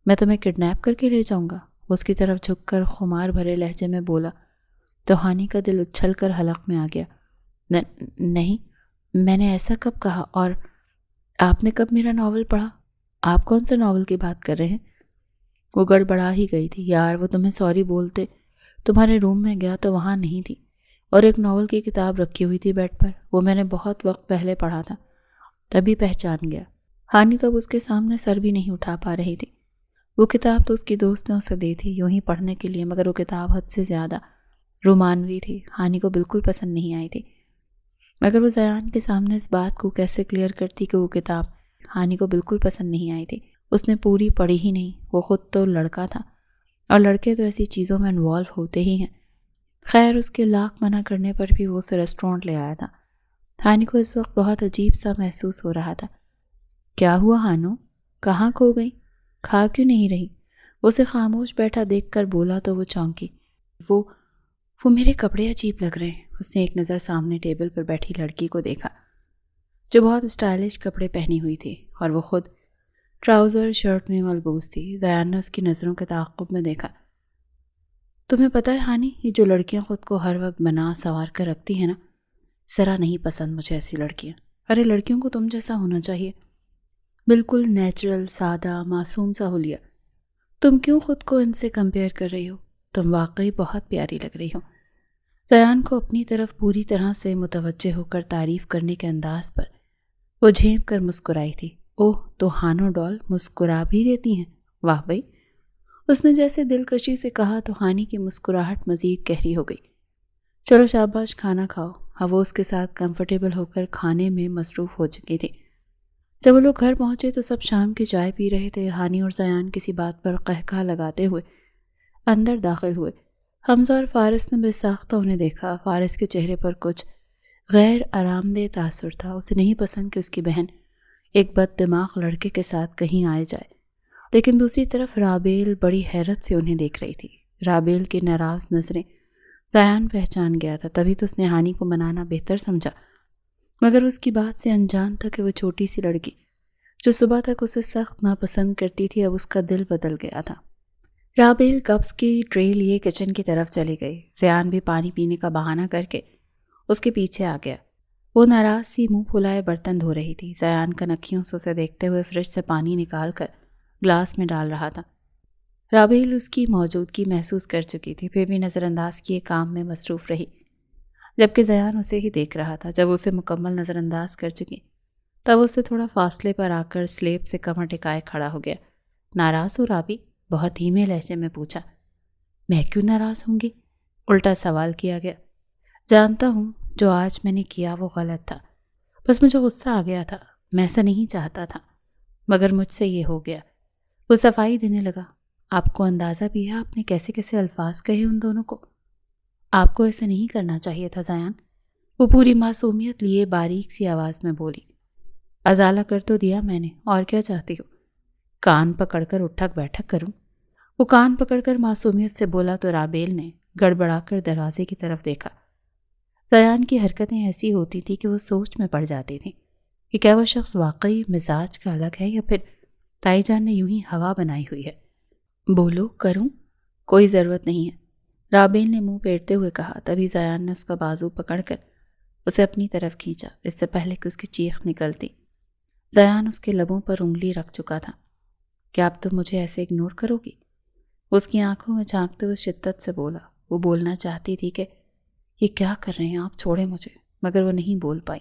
میں تمہیں کڈنیپ کر کے لے جاؤں گا؟ وہ اس کی طرف جھک کر خمار بھرے لہجے میں بولا تو ہانی کا دل اچھل کر حلق میں آ گیا۔ نہیں، میں نے ایسا کب کہا؟ اور آپ نے کب میرا ناول پڑھا؟ آپ کون سے ناول کی بات کر رہے ہیں؟ وہ گڑبڑا ہی گئی تھی۔ یار وہ تمہیں سوری بولتے تمہارے روم میں گیا تو وہاں نہیں تھی، اور ایک ناول کی کتاب رکھی ہوئی تھی بیڈ پر۔ وہ میں نے بہت وقت پہلے پڑھا تھا، تبھی پہچان گیا۔ ہانی تو اب اس کے سامنے سر بھی نہیں اٹھا پا رہی تھی۔ وہ کتاب تو اس کی دوست نے اسے دی تھی یوں ہی پڑھنے کے لیے، مگر وہ کتاب حد سے زیادہ رومانوی تھی۔ ہانی کو بالکل پسند نہیں آئی تھی، مگر وہ زیان کے سامنے اس بات کو کیسے کلیئر کرتی کہ وہ کتاب ہانی کو بالکل پسند نہیں آئی تھی۔ اس نے پوری پڑھی ہی نہیں، وہ خود تو لڑکا تھا اور لڑکے تو ایسی چیزوں میں انوالو ہوتے ہی ہیں۔ خیر اس کے لاکھ منع کرنے پر بھی وہ اسے ریسٹورینٹ لے آیا تھا۔ ہانی کو اس وقت بہت عجیب سا محسوس ہو رہا تھا۔ کیا ہوا ہانو؟ کہاں کھو گئی؟ کھا کیوں نہیں رہی؟ اسے خاموش بیٹھا دیکھ کر بولا تو وہ چونکی۔ وہ میرے کپڑے عجیب لگ رہے ہیں۔ اس نے ایک نظر سامنے ٹیبل پر بیٹھی لڑکی کو دیکھا جو بہت اسٹائلش کپڑے پہنی ہوئی تھی اور وہ خود ٹراؤزر شرٹ میں ملبوس تھی۔ زیان نے اس کی نظروں کے تعاقب میں دیکھا۔ تمہیں پتہ ہے ہانی، یہ جو لڑکیاں خود کو ہر وقت بنا سنوار کر رکھتی ہیں نا، ذرا نہیں پسند مجھے ایسی لڑکیاں۔ ارے لڑکیوں کو تم جیسا ہونا چاہیے، بالکل نیچرل، سادہ، معصوم سا حلیہ۔ تم کیوں خود کو ان سے کمپیئر کر رہی ہو؟ تم واقعی بہت پیاری لگ رہی ہو۔ زیان کو اپنی طرف پوری طرح سے متوجہ ہو کر تعریف کرنے کے انداز پر وہ جھینپ کر مسکرائی تھی۔ اوہ، تو ہانو ڈال مسکرا بھی دیتی ہیں، واہ بھئی۔ اس نے جیسے دلکشی سے کہا تو ہانی کی مسکراہٹ مزید گہری ہو گئی۔ چلو شاباش، کھانا کھاؤ۔ اب وہ اس کے ساتھ کمفرٹیبل ہو کر کھانے میں مصروف ہو چکی تھی۔ جب وہ لوگ گھر پہنچے تو سب شام کی چائے پی رہے تھے۔ ہانی اور زیان کسی بات پر قہقہ لگاتے ہوئے اندر داخل ہوئے۔ حمزہ اور فارس نے بے ساختہ انہیں دیکھا۔ فارس کے چہرے پر کچھ غیر آرام دہ تاثر تھا۔ اسے نہیں پسند کہ اس کی بہن ایک بد دماغ لڑکے کے ساتھ کہیں آئے جائے، لیکن دوسری طرف رابیل بڑی حیرت سے انہیں دیکھ رہی تھی۔ رابیل کی ناراض نظریں زیان پہچان گیا تھا، تبھی تو اس نے ہانی کو منانا بہتر سمجھا، مگر اس کی بات سے انجان تھا کہ وہ چھوٹی سی لڑکی جو صبح تک اسے سخت ناپسند کرتی تھی اب اس کا دل بدل گیا تھا۔ رابیل کپس کی ٹرے لیے کچن کی طرف چلی گئی۔ زیان بھی پانی پینے کا بہانہ کر کے اس کے پیچھے آ گیا۔ وہ ناراض سی منہ پھلائے برتن دھو رہی تھی۔ زیان کنکھیوں سے اسے دیکھتے ہوئے فریج سے پانی نکال کر گلاس میں ڈال رہا تھا۔ رابیل اس کی موجودگی محسوس کر چکی تھی، پھر بھی نظر انداز کیے کام میں مصروف رہی، جبکہ زیان اسے ہی دیکھ رہا تھا۔ جب اسے مکمل نظر انداز کر چکی تب اس سے تھوڑا فاصلے پر آ کر سلیب سے کمر ٹکائے کھڑا ہو گیا۔ ناراض ہو رابی؟ بہت دھیمے لہجے میں پوچھا۔ میں کیوں ناراض ہوں گی؟ الٹا سوال کیا گیا۔ جانتا ہوں جو آج میں نے کیا وہ غلط تھا، بس مجھے غصہ آ گیا تھا۔ میں ایسا نہیں چاہتا تھا، مگر مجھ سے یہ ہو گیا۔ وہ صفائی دینے لگا۔ آپ کو اندازہ بھی ہے آپ نے کیسے کیسے الفاظ کہے ان دونوں کو؟ آپ کو ایسا نہیں کرنا چاہیے تھا زیان، وہ پوری معصومیت لیے باریک سی آواز میں بولی۔ ازالہ کر تو دیا میں نے، اور کیا چاہتی ہو؟ کان پکڑ کر اٹھک بیٹھک کروں؟ وہ کان پکڑ کر معصومیت سے بولا تو رابیل نے گڑبڑا کر دروازے کی طرف دیکھا۔ زیان کی حرکتیں ایسی ہوتی تھی کہ وہ سوچ میں پڑ جاتی تھی کہ کیا وہ شخص واقعی مزاج کا الگ ہے یا پھر تائی جان نے یوں ہی ہوا بنائی ہوئی ہے۔ بولو، کروں؟ کوئی ضرورت نہیں ہے، رابیل نے منہ پھیرتے ہوئے کہا۔ تبھی زیان نے اس کا بازو پکڑ کر اسے اپنی طرف کھینچا، اس سے پہلے کہ اس کی چیخ نکلتی۔ زیان اس کے لبوں پر انگلی رکھ چکا تھا۔ کیا اب تم مجھے ایسے اگنور کرو گی؟ اس کی آنکھوں میں جھانکتے ہوئے شدت سے بولا۔ وہ بولنا چاہتی تھی کہ یہ کیا کر رہے ہیں آپ، چھوڑے مجھے، مگر وہ نہیں بول پائی۔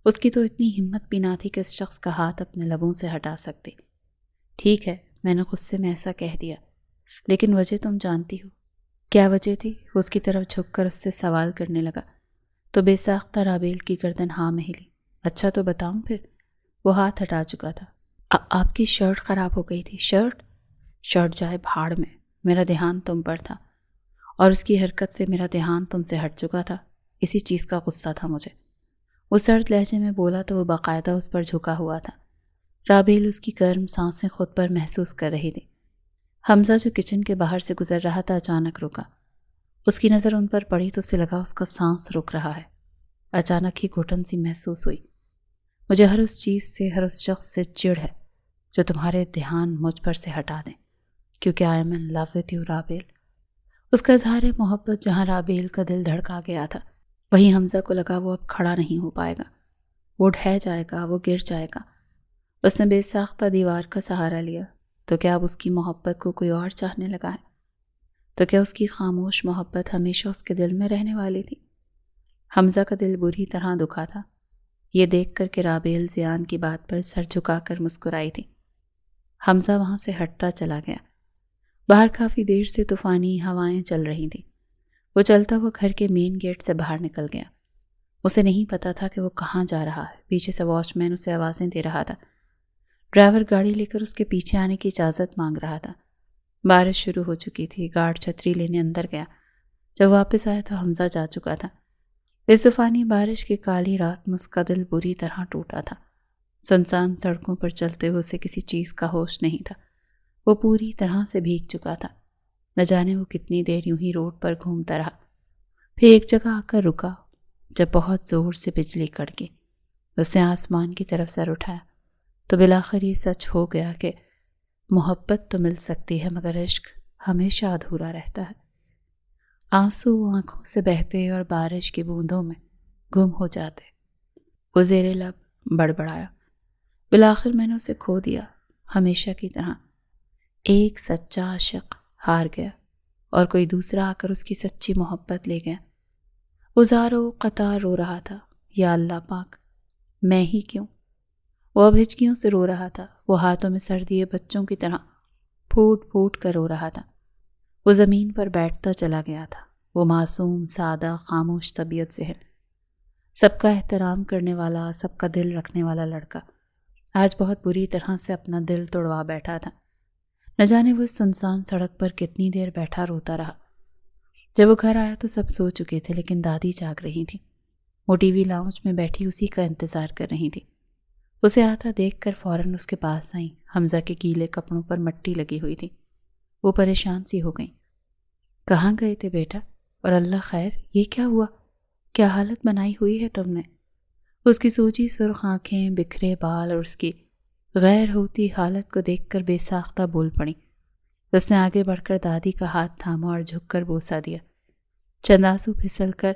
اس کی تو اتنی ہمت بھی نہ تھی کہ اس شخص کا ہاتھ اپنے لبوں سے ہٹا سکتی۔ ٹھیک ہے، میں نے غصے میں ایسا کہہ دیا، لیکن وجہ تم جانتی ہو۔ کیا وجہ تھی؟ وہ اس کی طرف جھک کر اس سے سوال کرنے لگا تو بے ساختہ رابیل کی گردن ہاں میں ہلی۔ اچھا تو بتاؤں پھر؟ وہ ہاتھ ہٹا چکا تھا۔ آپ کی شرٹ خراب ہو گئی تھی۔ شرٹ جائے بھاڑ میں، میرا دھیان تم پر تھا، اور اس کی حرکت سے میرا دھیان تم سے ہٹ چکا تھا، اسی چیز کا غصہ تھا مجھے۔ وہ سرد لہجے میں بولا تو وہ باقاعدہ اس پر جھکا ہوا تھا۔ رابیل اس کی گرم سانسیں خود پر محسوس کر رہی تھی۔ حمزہ جو کچن کے باہر سے گزر رہا تھا اچانک رکا۔ اس کی نظر ان پر پڑی تو اسے لگا اس کا سانس رک رہا ہے۔ اچانک ہی گھٹن سی محسوس ہوئی۔ مجھے ہر اس چیز سے، ہر اس شخص سے چڑ ہے جو تمہارے دھیان مجھ پر سے ہٹا دیں، کیونکہ I am in love with you Rabeel. اس کا اظہار محبت جہاں رابیل کا دل دھڑکا گیا تھا، وہیں حمزہ کو لگا وہ اب کھڑا نہیں ہو پائے گا، وہ ڈھہ جائے گا، وہ گر جائے گا۔ اس نے بے ساختہ دیوار کا سہارا لیا۔ تو کیا اب اس کی محبت کو کوئی اور چاہنے لگا ہے؟ تو کیا اس کی خاموش محبت ہمیشہ اس کے دل میں رہنے والی تھی؟ حمزہ کا دل بری طرح دکھا تھا، یہ دیکھ کر کہ رابیل زیان کی بات پر سر جھکا کر مسکرائی تھی۔ حمزہ وہاں سے ہٹتا چلا گیا۔ باہر کافی دیر سے طوفانی ہوائیں چل رہی تھیں۔ وہ چلتا ہوا گھر کے مین گیٹ سے باہر نکل گیا۔ اسے نہیں پتا تھا کہ وہ کہاں جا رہا ہے۔ پیچھے سے واچ مین اسے آوازیں دے رہا تھا۔ ڈرائیور گاڑی لے کر اس کے پیچھے آنے کی اجازت مانگ رہا تھا۔ بارش شروع ہو چکی تھی۔ گارڈ چھتری لینے اندر گیا۔ جب واپس آیا تو حمزہ جا چکا تھا۔ اس طوفانی بارش کی کالی رات میں اس کا دل بری طرح ٹوٹا تھا۔ سنسان سڑکوں پر چلتے ہوئے اسے کسی چیز کا ہوش نہیں تھا۔ وہ پوری طرح سے بھیگ چکا تھا۔ نہ جانے وہ کتنی دیر یوں ہی روڈ پر گھومتا رہا۔ پھر ایک جگہ آ کر رکا جب بہت زور سے بجلی کڑکی۔ اس نے آسمان کی طرف سر اٹھایا تو بالآخر یہ سچ ہو گیا کہ محبت تو مل سکتی ہے مگر عشق ہمیشہ ادھورا رہتا ہے۔ آنسو آنکھوں سے بہتے اور بارش کی بوندوں میں گم ہو جاتے۔ وہ زیر لب بڑبڑایا، بالآخر میں نے اسے کھو دیا، ہمیشہ کی طرح۔ ایک سچا عاشق ہار گیا اور کوئی دوسرا آ کر اس کی سچی محبت لے گیا۔ وہ زاروں قطار رو رہا تھا، یا اللہ پاک، میں ہی کیوں؟ وہ اب ہچکیوں سے رو رہا تھا۔ وہ ہاتھوں میں سر دیے بچوں کی طرح پھوٹ پھوٹ کر رو رہا تھا۔ وہ زمین پر بیٹھتا چلا گیا تھا۔ وہ معصوم، سادہ، خاموش طبیعت سے ہے، سب کا احترام کرنے والا، سب کا دل رکھنے والا لڑکا آج بہت بری طرح سے اپنا دل توڑوا بیٹھا تھا۔ نہ جانے وہ اس سنسان سڑک پر کتنی دیر بیٹھا روتا رہا۔ جب وہ گھر آیا تو سب سو چکے تھے، لیکن دادی جاگ رہی تھی۔ وہ ٹی وی لاؤنج میں بیٹھی اسی کا انتظار کر رہی تھی۔ اسے آتا دیکھ کر فوراً اس کے پاس آئیں۔ حمزہ کے گیلے کپڑوں پر مٹی لگی ہوئی تھی۔ وہ پریشان سی ہو گئیں۔ کہاں گئے تھے بیٹا؟ اور اللہ خیر، یہ کیا ہوا؟ کیا حالت بنائی ہوئی ہے تم نے؟ اس کی سوجی سرخ آنکھیں، بکھرے بال اور اس کی غیر ہوتی حالت کو دیکھ کر بے ساختہ بول پڑی۔ اس نے آگے بڑھ کر دادی کا ہاتھ تھاما اور جھک کر بوسہ دیا۔ چند آنسو پھسل کر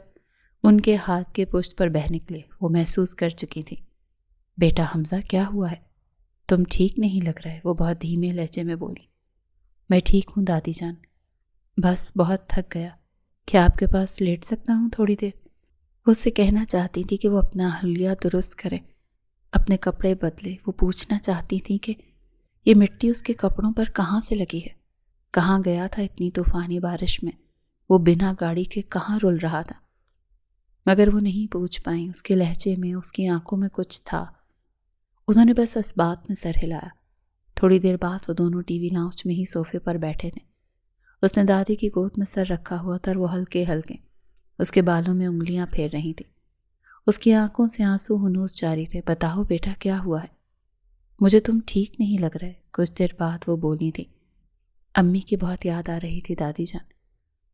ان کے ہاتھ کے پشت پر بہہ نکلے۔ وہ محسوس کر چکی تھی۔ بیٹا حمزہ، کیا ہوا ہے؟ تم ٹھیک نہیں لگ رہے، وہ بہت دھیمے لہجے میں بولی۔ میں ٹھیک ہوں دادی جان، بس بہت تھک گیا۔ کیا آپ کے پاس لیٹ سکتا ہوں تھوڑی دیر؟ وہ اس سے کہنا چاہتی تھی کہ وہ اپنا حلیہ درست کرے، اپنے کپڑے بدلے۔ وہ پوچھنا چاہتی تھی کہ یہ مٹی اس کے کپڑوں پر کہاں سے لگی ہے، کہاں گیا تھا اتنی طوفانی بارش میں، وہ بنا گاڑی کے کہاں رول رہا تھا، مگر وہ نہیں پوچھ پائیں۔ اس کے لہجے میں، اس کی آنکھوں میں کچھ تھا۔ انہوں نے بس اس بات میں سر ہلایا۔ تھوڑی دیر بعد وہ دونوں ٹی وی لاؤنج میں ہی صوفے پر بیٹھے تھے۔ اس نے دادی کی گود میں سر رکھا ہوا تھا اور وہ ہلکے ہلکے اس کے بالوں میں انگلیاں پھیر رہی تھی۔ اس کی آنکھوں سے آنسو ہنوز جاری تھے۔ بتاؤ بیٹا، کیا ہوا ہے؟ مجھے تم ٹھیک نہیں لگ رہے۔ کچھ دیر بعد وہ بولی تھی، امی کی بہت یاد آ رہی تھی دادی جان،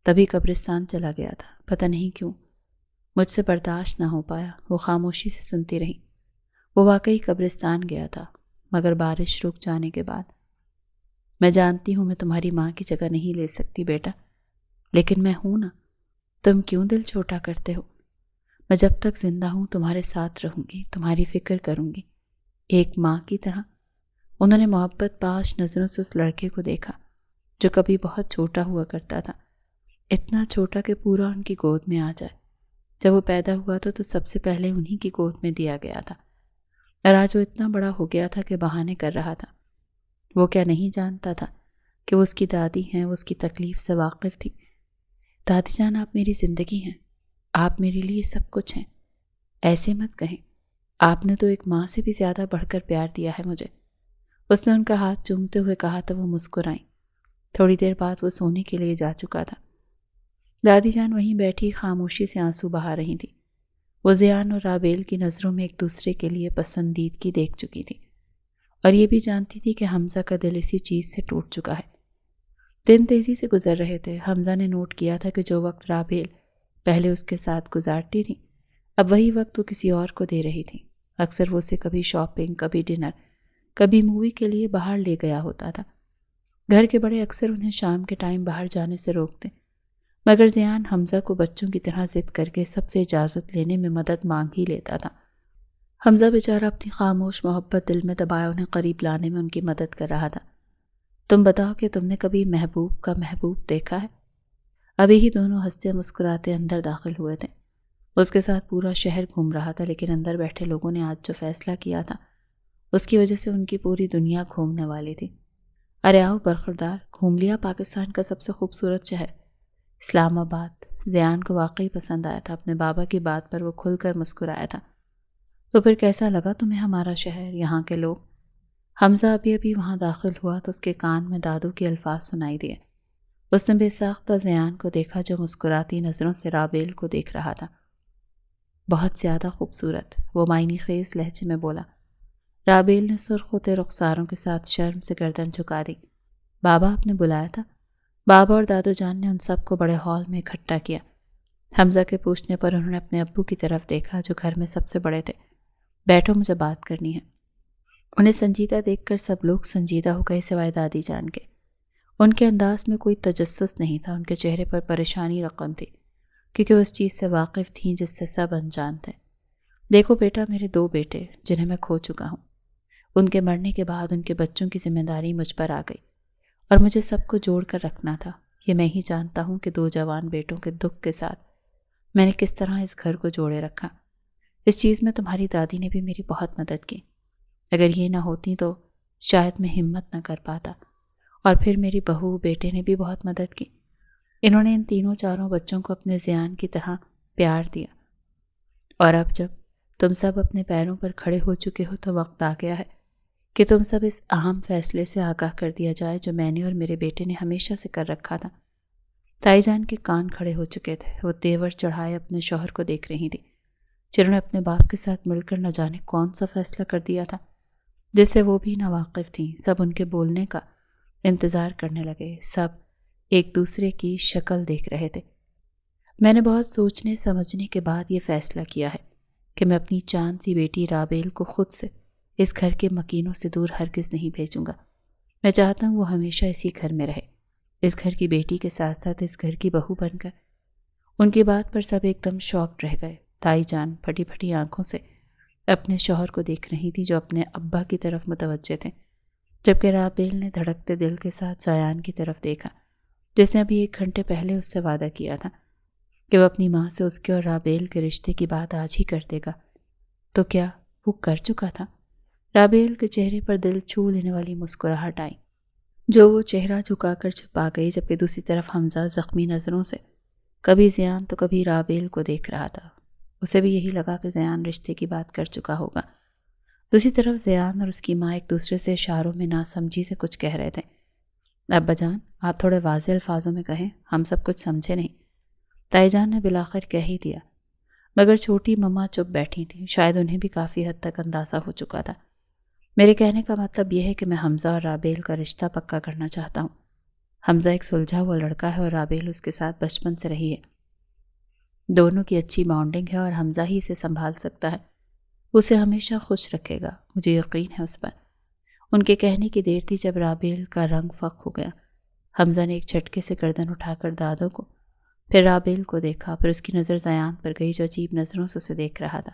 تبھی قبرستان چلا گیا تھا، پتہ نہیں کیوں، مجھ سے برداشت نہ ہو پایا۔ وہ خاموشی سے سنتی رہی۔ وہ واقعی قبرستان گیا تھا، مگر بارش رک جانے کے بعد۔ میں جانتی ہوں میں تمہاری ماں کی جگہ نہیں لے سکتی بیٹا، لیکن میں ہوں نا، تم کیوں دل چھوٹا کرتے ہو؟ میں جب تک زندہ ہوں تمہارے ساتھ رہوں گی، تمہاری فکر کروں گی، ایک ماں کی طرح۔ انہوں نے محبت پاش نظروں سے اس لڑکے کو دیکھا جو کبھی بہت چھوٹا ہوا کرتا تھا، اتنا چھوٹا کہ پورا ان کی گود میں آ جائے۔ جب وہ پیدا ہوا تھا تو سب سے پہلے انہی کی گود میں دیا گیا تھا، اور آج وہ اتنا بڑا ہو گیا تھا کہ بہانے کر رہا تھا۔ وہ کیا نہیں جانتا تھا کہ وہ اس کی دادی ہیں، وہ اس کی تکلیف سے واقف تھی۔ دادی جان، آپ میری زندگی ہیں، آپ میرے لیے سب کچھ ہیں، ایسے مت کہیں، آپ نے تو ایک ماں سے بھی زیادہ بڑھ کر پیار دیا ہے مجھے۔ اس نے ان کا ہاتھ چومتے ہوئے کہا تو وہ مسکرائیں۔ تھوڑی دیر بعد وہ سونے کے لیے جا چکا تھا۔ دادی جان وہیں بیٹھی خاموشی سے آنسو بہا رہی تھی۔ وہ زیان اور رابیل کی نظروں میں ایک دوسرے کے لیے پسندیدگی دیکھ چکی تھی، اور یہ بھی جانتی تھی کہ حمزہ کا دل اسی چیز سے ٹوٹ چکا ہے۔ دن تیزی سے گزر رہے تھے۔ حمزہ نے نوٹ کیا تھا کہ جو وقت رابیل پہلے اس کے ساتھ گزارتی تھی، اب وہی وقت وہ کسی اور کو دے رہی تھی۔ اکثر وہ اسے کبھی شاپنگ، کبھی ڈنر، کبھی مووی کے لیے باہر لے گیا ہوتا تھا۔ گھر کے بڑے اکثر انہیں شام کے ٹائم باہر جانے سے روکتے، مگر زیان حمزہ کو بچوں کی طرح ضد کر کے سب سے اجازت لینے میں مدد مانگ ہی لیتا تھا۔ حمزہ بیچارہ اپنی خاموش محبت دل میں دبائے انہیں قریب لانے میں ان کی مدد کر رہا تھا۔ تم بتاؤ کہ تم نے کبھی محبوب کا محبوب دیکھا ہے؟ ابھی ہی دونوں ہنستے مسکراتے اندر داخل ہوئے تھے۔ اس کے ساتھ پورا شہر گھوم رہا تھا، لیکن اندر بیٹھے لوگوں نے آج جو فیصلہ کیا تھا اس کی وجہ سے ان کی پوری دنیا گھومنے والی تھی۔ ارے آؤ برخوردار، گھوم لیا پاکستان کا سب سے خوبصورت شہر اسلام آباد۔ زیان کو واقعی پسند آیا تھا۔ اپنے بابا کی بات پر وہ کھل کر مسکرایا تھا۔ تو پھر کیسا لگا تمہیں ہمارا شہر، یہاں کے لوگ؟ حمزہ ابھی ابھی وہاں داخل ہوا تو اس کے کان میں دادو کے الفاظ سنائی دیے۔ اس نے بے ساختہ زیان کو دیکھا جو مسکراتی نظروں سے رابیل کو دیکھ رہا تھا۔ بہت زیادہ خوبصورت، وہ معنی خیز لہجے میں بولا۔ رابیل نے سرخ ہوتے رخساروں کے ساتھ شرم سے گردن جھکا دی۔ بابا آپ نے بلایا تھا؟ بابا اور دادو جان نے ان سب کو بڑے ہال میں اکٹھا کیا۔ حمزہ کے پوچھنے پر انہوں نے اپنے ابو کی طرف دیکھا جو گھر میں سب سے بڑے تھے۔ بیٹھو، مجھے بات کرنی ہے۔ انہیں سنجیدہ دیکھ کر سب لوگ سنجیدہ ہو گئے سوائے دادی جان کے۔ ان کے انداز میں کوئی تجسس نہیں تھا، ان کے چہرے پر پریشانی رقم تھی، کیونکہ وہ اس چیز سے واقف تھیں جس سے سب انجان تھے۔ دیکھو بیٹا، میرے 2 بیٹے جنہیں میں کھو چکا ہوں، ان کے مرنے کے بعد ان کے بچوں کی ذمہ داری مجھ پر آ گئی اور مجھے سب کو جوڑ کر رکھنا تھا۔ یہ میں ہی جانتا ہوں کہ 2 جوان بیٹوں کے دکھ کے ساتھ میں نے کس طرح اس گھر کو جوڑے رکھا۔ اس چیز میں تمہاری دادی نے بھی میری بہت مدد کی۔ اگر یہ نہ ہوتی تو شاید میں ہمت نہ کر پاتا، اور پھر میری بہو بیٹے نے بھی بہت مدد کی۔ انہوں نے ان 3 بچوں کو اپنے زیان کی طرح پیار دیا، اور اب جب تم سب اپنے پیروں پر کھڑے ہو چکے ہو تو وقت آ گیا ہے کہ تم سب اس اہم فیصلے سے آگاہ کر دیا جائے جو میں نے اور میرے بیٹے نے ہمیشہ سے کر رکھا تھا۔ تائی جان کے کان کھڑے ہو چکے تھے، وہ تیور چڑھائے اپنے شوہر کو دیکھ رہی تھی، جنہوں نے اپنے باپ کے ساتھ مل کر نہ جانے کون سا فیصلہ کر دیا تھا جس سے وہ بھی ناواقف تھیں۔ سب ان کے بولنے کا انتظار کرنے لگے، سب ایک دوسرے کی شکل دیکھ رہے تھے۔ میں نے بہت سوچنے سمجھنے کے بعد یہ فیصلہ کیا ہے کہ میں اپنی چاند سی بیٹی رابیل کو خود سے اس گھر کے مکینوں سے دور ہرگز نہیں بھیجوں گا۔ میں چاہتا ہوں وہ ہمیشہ اسی گھر میں رہے، اس گھر کی بیٹی کے ساتھ ساتھ اس گھر کی بہو بن کر۔ ان کی بات پر سب ایک دم شاکڈ رہ گئے۔ تائی جان پھٹی پھٹی آنکھوں سے اپنے شوہر کو دیکھ رہی تھی جو اپنے ابا کی طرف متوجہ تھے، جبکہ رابیل نے دھڑکتے دل کے ساتھ زیان کی طرف دیکھا جس نے ابھی 1 گھنٹے پہلے اس سے وعدہ کیا تھا کہ وہ اپنی ماں سے اس کے اور رابیل کے رشتے کی بات آج ہی کر دے گا۔ تو کیا وہ کر چکا تھا؟ رابیل کے چہرے پر دل چھو لینے والی مسکراہٹ آئی جو وہ چہرہ جھکا کر چھپا گئی، جبکہ دوسری طرف حمزہ زخمی نظروں سے کبھی زیان تو کبھی رابیل کو دیکھ رہا تھا۔ اسے بھی یہی لگا کہ زیان رشتے کی بات کر چکا ہوگا۔ دوسری طرف زیان اور اس کی ماں ایک دوسرے سے اشاروں میں ناسمجھی سے کچھ کہہ رہے تھے۔ ابا جان، آپ تھوڑے واضح الفاظوں میں کہیں، ہم سب کچھ سمجھے نہیں۔ تائی جان نے بالآخر کہہ ہی دیا، مگر چھوٹی مما چپ بیٹھی تھیں، شاید انہیں بھی کافی حد تک اندازہ ہو چکا تھا۔ میرے کہنے کا مطلب یہ ہے کہ میں حمزہ اور رابیل کا رشتہ پکا کرنا چاہتا ہوں۔ حمزہ ایک سلجھا ہوا لڑکا ہے اور رابیل اس کے ساتھ بچپن سے رہی ہے۔ دونوں کی اچھی بانڈنگ ہے اور حمزہ ہی اسے سنبھال سکتا ہے، اسے ہمیشہ خوش رکھے گا، مجھے یقین ہے اس پر۔ ان کے کہنے کی دیر تھی جب رابیل کا رنگ فق ہو گیا۔ حمزہ نے ایک جھٹکے سے گردن اٹھا کر دادو کو، پھر رابیل کو دیکھا، پھر اس کی نظر زیان پر گئی جو عجیب نظروں سے اسے دیکھ رہا تھا،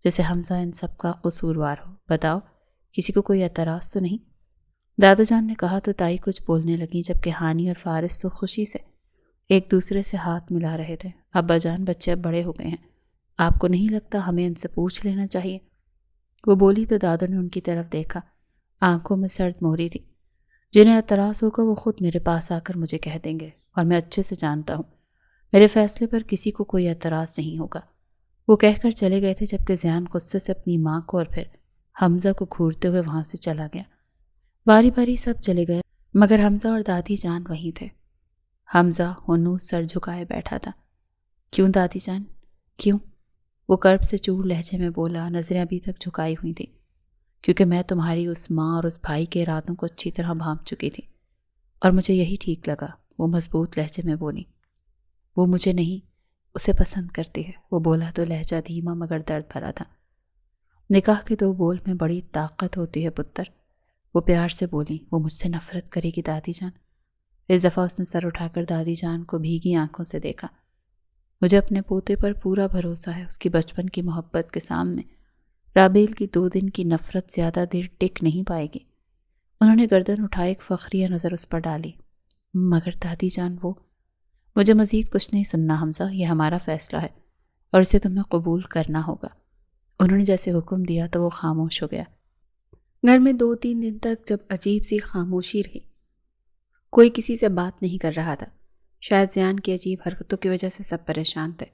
جیسے حمزہ ان سب کا قصوروار ہو۔ بتاؤ، کسی کو کوئی اعتراض تو نہیں؟ دادو جان نے کہا تو تائی کچھ بولنے لگی، جبکہ ہانی اور فارس تو خوشی سے ایک دوسرے سے ہاتھ ملا رہے تھے۔ ابا جان، بچے اب بڑے ہو گئے ہیں، آپ کو نہیں لگتا ہمیں ان سے پوچھ لینا چاہیے؟ وہ بولی تو دادو نے ان کی طرف دیکھا، آنکھوں میں سرد موری تھی۔ جنہیں اعتراض ہوگا وہ خود میرے پاس آ کر مجھے کہہ دیں گے، اور میں اچھے سے جانتا ہوں میرے فیصلے پر کسی کو کوئی اعتراض نہیں ہوگا۔ وہ کہہ کر چلے گئے تھے جبکہ زیان غصے سے اپنی ماں کو اور پھر حمزہ کو گھورتے ہوئے وہاں سے چلا گیا۔ باری باری سب چلے گئے مگر حمزہ اور دادی جان وہیں تھے۔ حمزہ ہنوز سر جھکائے بیٹھا تھا۔ کیوں دادی جان، کیوں؟ وہ کرب سے چور لہجے میں بولا، نظریں ابھی تک جھکائی ہوئی تھیں۔ کیونکہ میں تمہاری اس ماں اور اس بھائی کے ارادوں کو اچھی طرح بھانپ چکی تھی اور مجھے یہی ٹھیک لگا، وہ مضبوط لہجے میں بولی۔ وہ مجھے نہیں، اسے پسند کرتی ہے، وہ بولا تو لہجہ دھیما مگر درد بھرا تھا۔ نکاح کے 2 بول میں بڑی طاقت ہوتی ہے پتر، وہ پیار سے بولی۔ وہ مجھ سے نفرت کرے گی دادی جان؟ اس دفعہ اس نے سر اٹھا کر دادی جان کو بھیگی آنکھوں سے دیکھا۔ مجھے اپنے پوتے پر پورا بھروسہ ہے، اس کی بچپن کی محبت کے سامنے رابیل کی 2 دن کی نفرت زیادہ دیر ٹک نہیں پائے گی۔ انہوں نے گردن اٹھائے، ایک فخریہ نظر اس پر ڈالی۔ مگر دادی جان، وہ… مجھے مزید کچھ نہیں سننا حمزہ، یہ ہمارا فیصلہ ہے اور اسے تمہیں قبول کرنا ہوگا۔ انہوں نے جیسے حکم دیا تو وہ خاموش ہو گیا۔ گھر میں 2-3 دن تک جب عجیب سی خاموشی رہی، کوئی کسی سے بات نہیں کر رہا تھا۔ شاید زیان کی عجیب حرکتوں کی وجہ سے سب پریشان تھے۔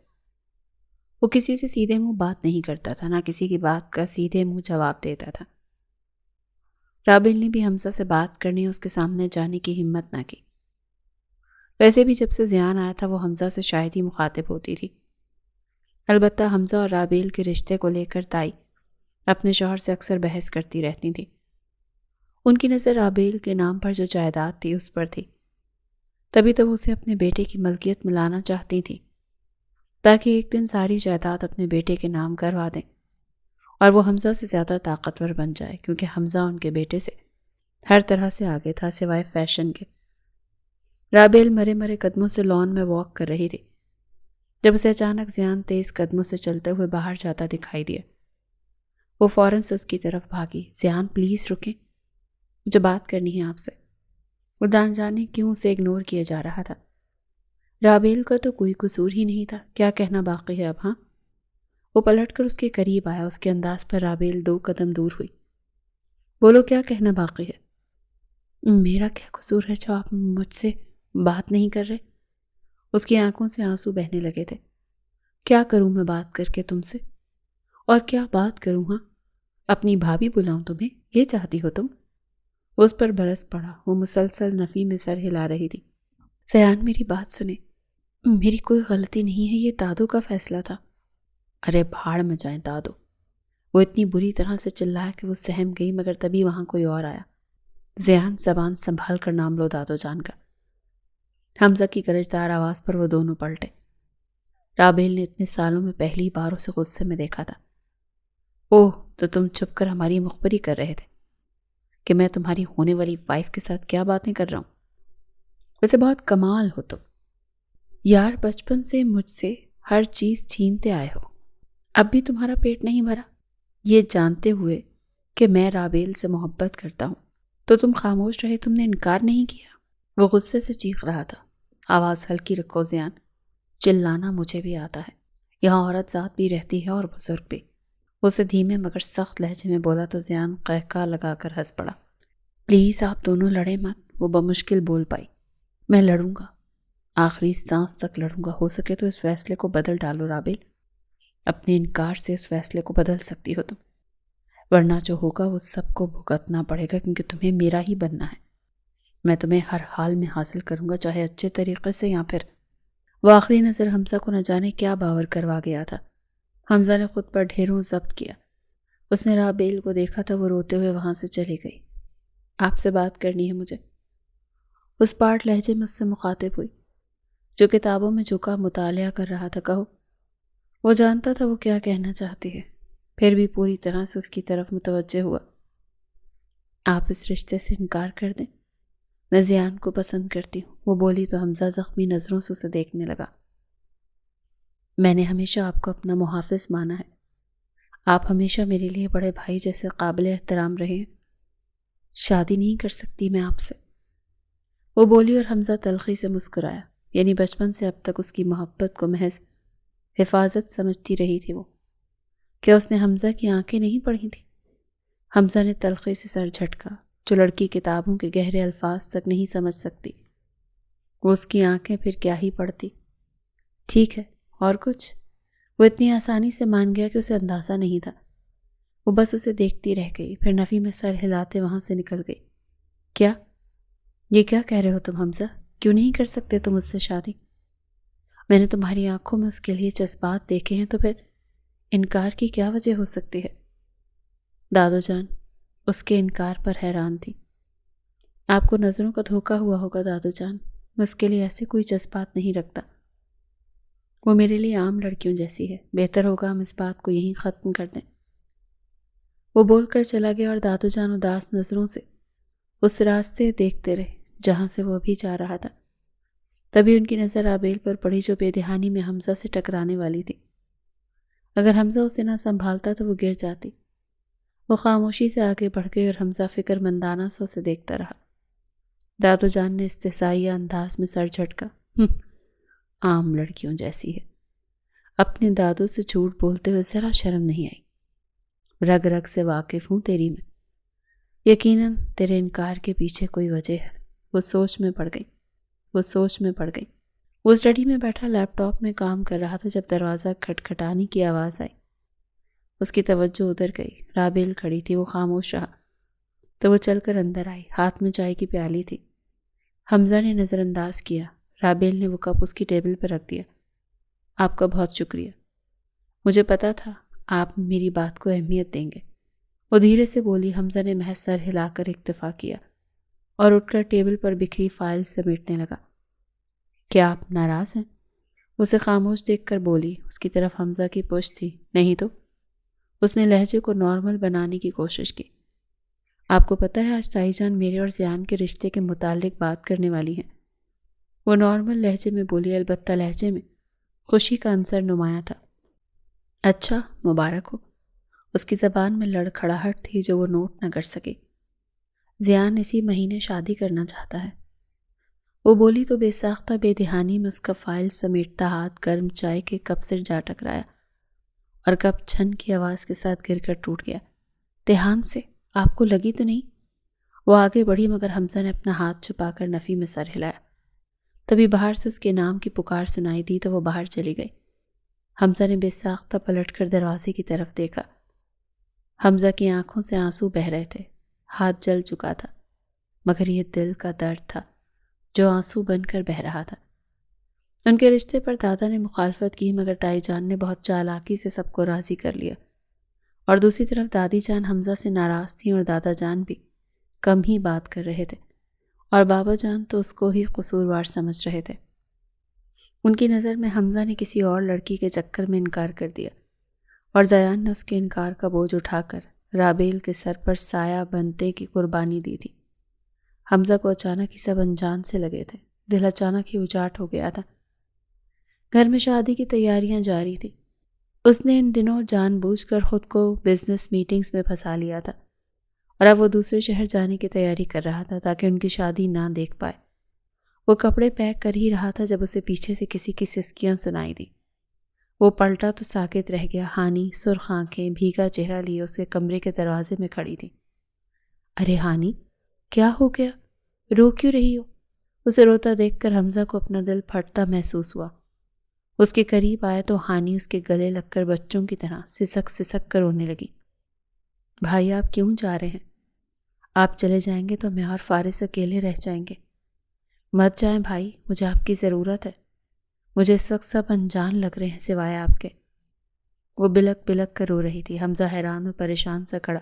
وہ کسی سے سیدھے منہ بات نہیں کرتا تھا، نہ کسی کی بات کا سیدھے منہ جواب دیتا تھا۔ رابل نے بھی حمزہ سے بات کرنے اس کے سامنے جانے کی ہمت نہ کی۔ ویسے بھی جب سے زیان آیا تھا وہ حمزہ سے شاید ہی مخاطب ہوتی تھی۔ البتہ حمزہ اور رابیل کے رشتے کو لے کر تائی اپنے شوہر سے اکثر بحث کرتی رہتی تھی۔ ان کی نظر رابیل کے نام پر جو جائیداد تھی اس پر تھی، تبھی تو وہ اسے اپنے بیٹے کی ملکیت ملانا چاہتی تھی تاکہ ایک دن ساری جائیداد اپنے بیٹے کے نام کروا دیں اور وہ حمزہ سے زیادہ طاقتور بن جائے، کیونکہ حمزہ ان کے بیٹے سے ہر طرح سے آگے تھا سوائے فیشن کے۔ رابیل مرے مرے قدموں سے لان میں واک کر رہی تھی جب اسے اچانک زیان تیز قدموں سے چلتے ہوئے باہر جاتا دکھائی دیا۔ وہ فوراً سے اس کی طرف بھاگی۔ زیان پلیز رکیں، مجھے بات کرنی ہے آپ سے۔ وہ دان جانے کیوں اسے اگنور کیا جا رہا تھا۔ رابیل کا تو کوئی قصور ہی نہیں تھا، کیا کہنا باقی ہے اب؟ ہاں، وہ پلٹ کر اس کے قریب آیا۔ اس کے انداز پر رابیل 2 قدم دور ہوئی۔ بولو، کیا کہنا باقی ہے؟ میرا کیا قصور ہے جو آپ مجھ سے بات نہیں کر رہے؟ اس کی آنکھوں سے آنسو بہنے لگے تھے۔ کیا کروں میں بات کر کے تم سے؟ اور کیا بات کروں؟ ہاں، اپنی بھابھی بلاؤں تمہیں؟ یہ چاہتی ہو تم؟ اس پر برس پڑا۔ وہ مسلسل نفی میں سر ہلا رہی تھی۔ زیان، میری بات سنیں، میری کوئی غلطی نہیں ہے، یہ دادو کا فیصلہ تھا۔ ارے بھاڑ میں جائیں دادو! وہ اتنی بری طرح سے چلایا کہ وہ سہم گئی، مگر تبھی وہاں کوئی اور آیا۔ زیان، زبان سنبھال کر نام لو دادو جان کا۔ حمزہ کی گرجدار آواز پر وہ دونوں پلٹے۔ رابیل نے اتنے سالوں میں پہلی بار اسے غصے میں دیکھا تھا۔ اوہ، تو تم چھپ کر ہماری مخبری کر رہے تھے کہ میں تمہاری ہونے والی وائف کے ساتھ کیا باتیں کر رہا ہوں؟ ویسے بہت کمال ہو تم یار، بچپن سے مجھ سے ہر چیز چھینتے آئے ہو، اب بھی تمہارا پیٹ نہیں بھرا؟ یہ جانتے ہوئے کہ میں رابیل سے محبت کرتا ہوں تو تم خاموش رہے، تم نے انکار نہیں کیا۔ وہ غصے سے چیخ رہا تھا۔ آواز ہلکی رکھو زیان، چلانا مجھے بھی آتا ہے، یہاں عورت ذات بھی رہتی ہے اور بزرگ بھی۔ اسے دھیمے مگر سخت لہجے میں بولا تو زیان قہقہ لگا کر ہنس پڑا۔ پلیز آپ دونوں لڑے مت، وہ بمشکل بول پائی۔ میں لڑوں گا، آخری سانس تک لڑوں گا، ہو سکے تو اس فیصلے کو بدل ڈالو رابیل۔ اپنے انکار سے اس فیصلے کو بدل سکتی ہو تم، ورنہ جو ہوگا وہ سب کو بھگتنا پڑے گا، کیونکہ تمہیں میرا ہی بننا ہے۔ میں تمہیں ہر حال میں حاصل کروں گا، چاہے اچھے طریقے سے یا پھر۔ وہ آخری نظر حمزہ کو نہ جانے کیا باور کروا گیا تھا۔ حمزہ نے خود پر ڈھیروں ضبط کیا۔ اس نے رابیل کو دیکھا تھا، وہ روتے ہوئے وہاں سے چلی گئی۔ آپ سے بات کرنی ہے مجھے، اس پاٹ لہجے میں اس سے مخاطب ہوئی جو کتابوں میں جھکا مطالعہ کر رہا تھا۔ کہو۔ وہ جانتا تھا وہ کیا کہنا چاہتی ہے، پھر بھی پوری طرح سے اس کی طرف متوجہ ہوا۔ آپ اس رشتے سے انکار کر دیں، میں زیان کو پسند کرتی ہوں۔ وہ بولی تو حمزہ زخمی نظروں سے اسے دیکھنے لگا۔ میں نے ہمیشہ آپ کو اپنا محافظ مانا ہے، آپ ہمیشہ میرے لیے بڑے بھائی جیسے قابل احترام رہے ہیں۔ شادی نہیں کر سکتی میں آپ سے، وہ بولی، اور حمزہ تلخی سے مسکرایا۔ یعنی بچپن سے اب تک اس کی محبت کو محض حفاظت سمجھتی رہی تھی وہ۔ کیا اس نے حمزہ کی آنکھیں نہیں پڑھی تھی؟ حمزہ نے تلخی سے سر جھٹکا۔ جو لڑکی کتابوں کے گہرے الفاظ تک نہیں سمجھ سکتی، وہ اس کی آنکھیں پھر کیا ہی پڑھتی۔ ٹھیک ہے، اور کچھ؟ وہ اتنی آسانی سے مان گیا کہ اسے اندازہ نہیں تھا۔ وہ بس اسے دیکھتی رہ گئی، پھر نفی میں سر ہلاتے وہاں سے نکل گئی۔ کیا؟ یہ کیا کہہ رہے ہو تم حمزہ؟ کیوں نہیں کر سکتے تم اس سے شادی؟ میں نے تمہاری آنکھوں میں اس کے لیے جذبات دیکھے ہیں، تو پھر انکار کی کیا وجہ ہو سکتی ہے؟ دادو جان اس کے انکار پر حیران تھی۔ آپ کو نظروں کا دھوکہ ہوا ہوگا دادو جان، میں اس کے لیے ایسے کوئی جذبات نہیں رکھتا۔ وہ میرے لیے عام لڑکیوں جیسی ہے، بہتر ہوگا ہم اس بات کو یہیں ختم کر دیں۔ وہ بول کر چلا گیا اور دادو جان اداس نظروں سے اس راستے دیکھتے رہے جہاں سے وہ ابھی جا رہا تھا۔ تبھی ان کی نظر رابیل پر پڑی جو بے دہانی میں حمزہ سے ٹکرانے والی تھی۔ اگر حمزہ اسے نہ سنبھالتا تو وہ گر جاتی۔ وہ خاموشی سے آگے بڑھ گئی اور حمزہ فکر مندانہ سے اسے دیکھتا رہا۔ دادو جان نے استحصائیہ انداز میں سر جھٹکا۔ عام لڑکیوں جیسی ہے، اپنے دادو سے جھوٹ بولتے ہوئے ذرا شرم نہیں آئی۔ رگ رگ سے واقف ہوں تیری میں، یقیناً تیرے انکار کے پیچھے کوئی وجہ ہے۔ وہ سوچ میں پڑ گئی۔ وہ اسٹڈی میں بیٹھا لیپ ٹاپ میں کام کر رہا تھا جب دروازہ کھٹکھٹانے کی آواز آئی۔ اس کی توجہ ادھر گئی۔ رابیل کھڑی تھی، وہ خاموش رہا۔ تو وہ چل کر اندر آئی، ہاتھ میں چائے کی پیالی تھی۔ حمزہ نے نظر انداز کیا۔ رابیل نے وہ کپ اس کی ٹیبل پر رکھ دیا۔ آپ کا بہت شکریہ، مجھے پتا تھا آپ میری بات کو اہمیت دیں گے، وہ دھیرے سے بولی۔ حمزہ نے محض سر ہلا کر اکتفا کیا اور اٹھ کر ٹیبل پر بکھری فائل سمیٹنے لگا۔ کیا آپ ناراض ہیں؟ اسے خاموش دیکھ کر بولی۔ اس کی طرف حمزہ کی پشت تھی۔ نہیں تو؟ اس نے لہجے کو نارمل بنانے کی کوشش کی۔ آپ کو پتہ ہے آج تائی جان میرے اور زیان کے رشتے کے متعلق بات کرنے والی ہیں۔ وہ نارمل لہجے میں بولی، البتہ لہجے میں خوشی کا عنصر نمایاں تھا۔ اچھا، مبارک ہو۔ اس کی زبان میں لڑکھڑاہٹ تھی جو وہ نوٹ نہ کر سکی۔ زیان اسی مہینے شادی کرنا چاہتا ہے، وہ بولی تو بے ساختہ بے دہانی میں اس کا فائل سمیٹتا ہاتھ گرم چائے کے کپ سے جا ٹکرایا اور کپ چھن کی آواز کے ساتھ گر کر ٹوٹ گیا۔ دھیان سے، آپ کو لگی تو نہیں؟ وہ آگے بڑھی مگر حمزہ نے اپنا ہاتھ چھپا کر نفی میں سر ہلایا۔ تبھی باہر سے اس کے نام کی پکار سنائی دی تو وہ باہر چلی گئی۔ حمزہ نے بے ساختہ پلٹ کر دروازے کی طرف دیکھا۔ حمزہ کی آنکھوں سے آنسو بہہ رہے تھے، ہاتھ جل چکا تھا، مگر یہ دل کا درد تھا جو آنسو بن کر بہہ رہا تھا۔ ان کے رشتے پر دادا نے مخالفت کی مگر تائی جان نے بہت چالاکی سے سب کو راضی کر لیا، اور دوسری طرف دادی جان حمزہ سے ناراض تھیں اور دادا جان بھی کم ہی بات کر رہے تھے، اور بابا جان تو اس کو ہی قصوروار سمجھ رہے تھے۔ ان کی نظر میں حمزہ نے کسی اور لڑکی کے چکر میں انکار کر دیا، اور زیان نے اس کے انکار کا بوجھ اٹھا کر رابیل کے سر پر سایہ بنتے کی قربانی دی تھی۔ حمزہ کو اچانک ہی سب انجان سے لگے تھے، دل اچانک ہی اجاٹ ہو گیا تھا۔ گھر میں شادی کی تیاریاں جاری تھی۔ اس نے ان دنوں جان بوجھ کر خود کو بزنس میٹنگز میں پھنسا لیا تھا، اور اب وہ دوسرے شہر جانے کی تیاری کر رہا تھا تاکہ ان کی شادی نہ دیکھ پائے۔ وہ کپڑے پیک کر ہی رہا تھا جب اسے پیچھے سے کسی کی سسکیاں سنائی دی۔ وہ پلٹا تو ساکت رہ گیا۔ ہانی سرخ آنکھیں، بھیگا چہرہ لیے اس کے کمرے کے دروازے میں کھڑی تھی۔ ارے ہانی، کیا ہو گیا؟ رو کیوں رہی ہو؟ اسے روتا دیکھ کر حمزہ کو اپنا دل پھٹتا محسوس ہوا۔ اس کے قریب آیا تو ہانی اس کے گلے لگ کر بچوں کی طرح سسک سسک کر رونے لگی۔ بھائی آپ کیوں جا رہے ہیں؟ آپ چلے جائیں گے تو میں اور فارس اکیلے رہ جائیں گے۔ مت جائیں بھائی، مجھے آپ کی ضرورت ہے، مجھے اس وقت سب انجان لگ رہے ہیں سوائے آپ کے۔ وہ بلک بلک کر رو رہی تھی۔ حمزہ حیران اور پریشان سا کھڑا،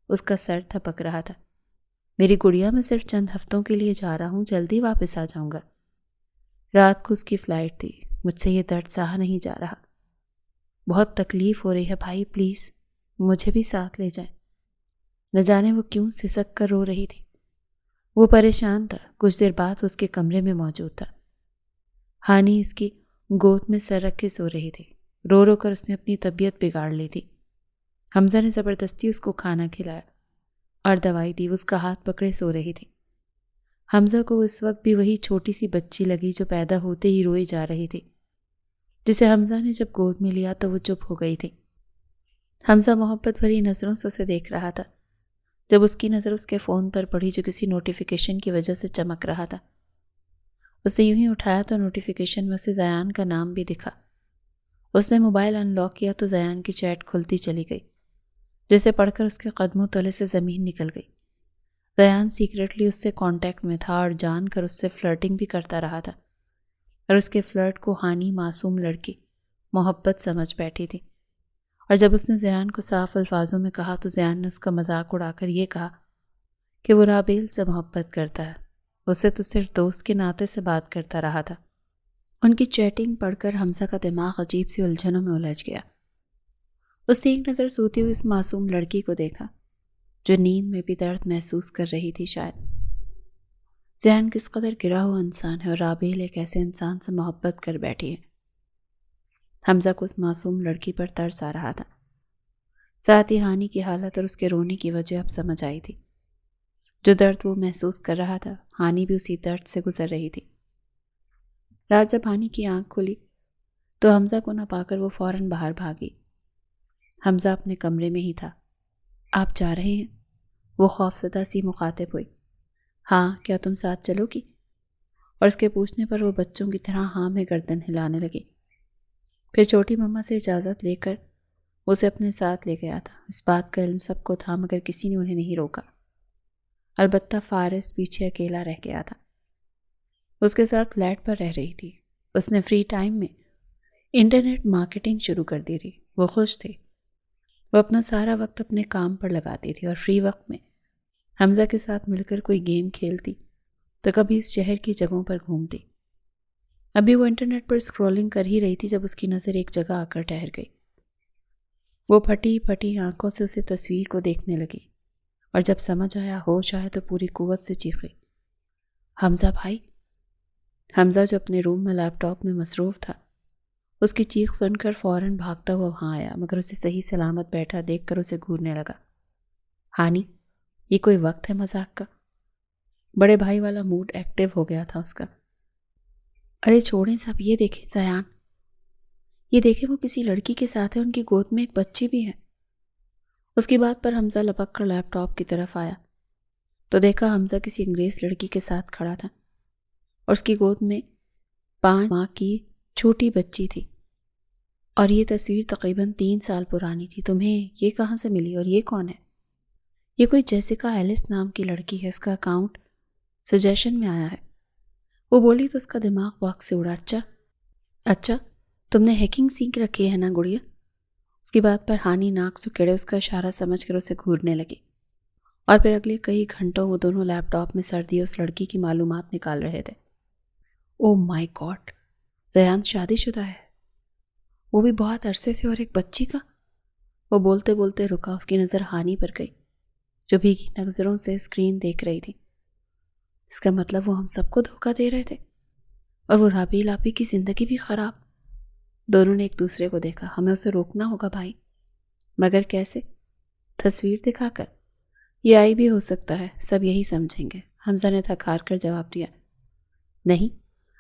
اس کا سر تھپک رہا تھا۔ میری گڑیا میں صرف چند ہفتوں کے لیے جا رہا ہوں، جلدی واپس آ جاؤں گا۔ رات کو اس کی فلائٹ تھی، مجھ سے یہ درد سہا نہیں جا رہا، بہت تکلیف ہو رہی ہے بھائی، پلیز مجھے بھی ساتھ لے جائیں۔ نہ جانے وہ کیوں سسک کر رو رہی تھی۔ وہ پریشان تھا۔ کچھ دیر بعد اس کے کمرے میں موجود تھا۔ ہانی اس کی گود میں سر رکھ کے سو رہی تھی۔ رو رو کر اس نے اپنی طبیعت بگاڑ لی تھی۔ حمزہ نے زبردستی اس کو کھانا کھلایا اور دوائی دی۔ اس کا ہاتھ پکڑے سو رہی تھی۔ حمزہ کو اس وقت بھی وہی چھوٹی سی بچی لگی جو پیدا ہوتے ہی روئی جا رہی تھی، جسے حمزہ نے جب گود میں لیا تو وہ چپ ہو گئی تھی۔ حمزہ محبت بھری نظروں سے اسے دیکھ رہا تھا جب اس کی نظر اس کے فون پر پڑی جو کسی نوٹیفیکیشن کی وجہ سے چمک رہا تھا۔ اس نے یوں ہی اٹھایا تو نوٹیفیکیشن میں اسے زیان کا نام بھی دکھا۔ اس نے موبائل ان لاک کیا تو زیان کی چیٹ کھلتی چلی گئی، جسے پڑھ کر اس کے قدموں تلے سے زمین نکل گئی۔ زیان سیکریٹلی اس سے کانٹیکٹ میں تھا اور جان کر اس سے فلرٹنگ بھی کرتا رہا تھا، اور اس کے فلرٹ کو ہانی معصوم لڑکی محبت سمجھ بیٹھی تھی۔ اور جب اس نے زیان کو صاف الفاظوں میں کہا تو زیان نے اس کا مذاق اڑا کر یہ کہا کہ وہ رابیل سے محبت کرتا ہے، اسے تو صرف دوست کے ناطے سے بات کرتا رہا تھا۔ ان کی چیٹنگ پڑھ کر حمزہ کا دماغ عجیب سی الجھنوں میں الجھ گیا۔ اس نے ایک نظر سوتی ہوئی اس معصوم لڑکی کو دیکھا جو نیند میں بھی درد محسوس کر رہی تھی۔ شاید ذہن کس قدر گرا ہوا انسان ہے اور رابیل ایک ایسے انسان سے محبت کر بیٹھی ہے۔ حمزہ کو اس معصوم لڑکی پر ترس آ رہا تھا۔ ساتھ ہی ہانی کی حالت اور اس کے رونے کی وجہ اب سمجھ آئی تھی۔ جو درد وہ محسوس کر رہا تھا، ہانی بھی اسی درد سے گزر رہی تھی۔ رات جب ہانی کی آنکھ کھلی تو حمزہ کو نہ پا کر وہ فوراً باہر بھاگی۔ حمزہ اپنے کمرے میں ہی تھا۔ آپ جا رہے ہیں؟ وہ خوفزدہ سی مخاطب ہوئی۔ ہاں، کیا تم ساتھ چلو گی؟ اور اس کے پوچھنے پر وہ بچوں کی طرح ہاں میں گردن ہلانے لگی۔ پھر چھوٹی مما سے اجازت لے کر اسے اپنے ساتھ لے گیا تھا۔ اس بات کا علم سب کو تھا مگر کسی نے انہیں نہیں روکا۔ البتہ فارس پیچھے اکیلا رہ گیا تھا۔ اس کے ساتھ فلیٹ پر رہ رہی تھی۔ اس نے فری ٹائم میں انٹرنیٹ مارکیٹنگ شروع کر دی تھی۔ وہ خوش تھی۔ وہ اپنا سارا وقت اپنے کام پر لگاتی تھی اور فری وقت میں حمزہ کے ساتھ مل کر کوئی گیم کھیلتی تو کبھی اس شہر کی جگہوں پر گھومتی۔ ابھی وہ انٹرنیٹ پر اسکرولنگ کر ہی رہی تھی جب اس کی نظر ایک جگہ آ کر ٹھہر گئی۔ وہ پھٹی پھٹی آنکھوں سے اسے تصویر کو دیکھنے لگی اور جب سمجھ آیا ہوش آیا تو پوری قوت سے چیخی، حمزہ بھائی! حمزہ جو اپنے روم میں لیپ ٹاپ میں مصروف تھا، اس کی چیخ سن کر فوراً بھاگتا ہوا وہاں آیا، مگر اسے صحیح سلامت بیٹھا دیکھ کر اسے گھورنے لگا۔ ہانی، یہ کوئی وقت ہے مذاق کا؟ بڑے بھائی والا موڈ ایکٹیو ہو گیا تھا اس کا۔ ارے چھوڑیں سب، یہ دیکھیں زیان، یہ دیکھیں وہ کسی لڑکی کے ساتھ ہے، ان کی گود میں ایک بچی بھی ہے۔ اس کی بات پر حمزہ لپک کر لیپ ٹاپ کی طرف آیا تو دیکھا حمزہ کسی انگریز لڑکی کے ساتھ کھڑا تھا اور اس کی گود میں 5 ماہ کی چھوٹی بچی تھی، اور یہ تصویر تقریباً 3 سال پرانی تھی۔ تمہیں یہ کہاں سے ملی اور یہ کون ہے؟ یہ کوئی جیسیکا ایلس نام کی لڑکی ہے، اس کا اکاؤنٹ سجیشن میں آیا ہے۔ وہ بولی تو اس کا دماغ واق سے اڑا۔ اچھا تم نے ہیکنگ سیکھ رکھی ہے نا گڑیا؟ اس کی بات پر ہانی ناک سکیڑے اس کا اشارہ سمجھ کر اسے گھورنے لگی، اور پھر اگلے کئی گھنٹوں وہ دونوں لیپ ٹاپ میں سر دیے اس لڑکی کی معلومات نکال رہے تھے۔ او مائی گاڈ، زیان شادی شدہ ہے، وہ بھی بہت عرصے سے، اور ایک بچی کا؟ وہ بولتے بولتے رکا۔ اس کی نظر ہانی پر گئی جو بھیگی نظروں سے اسکرین دیکھ رہی تھی۔ اس کا مطلب وہ ہم سب کو دھوکہ دے رہے تھے، اور وہ رابیل آپی کی زندگی بھی خراب۔ دونوں نے ایک دوسرے کو دیکھا۔ ہمیں اسے روکنا ہوگا بھائی، مگر کیسے؟ تصویر دکھا کر؟ یہ آئی بھی ہو سکتا ہے، سب یہی سمجھیں گے۔ حمزہ نے تھکار کر جواب دیا۔ نہیں،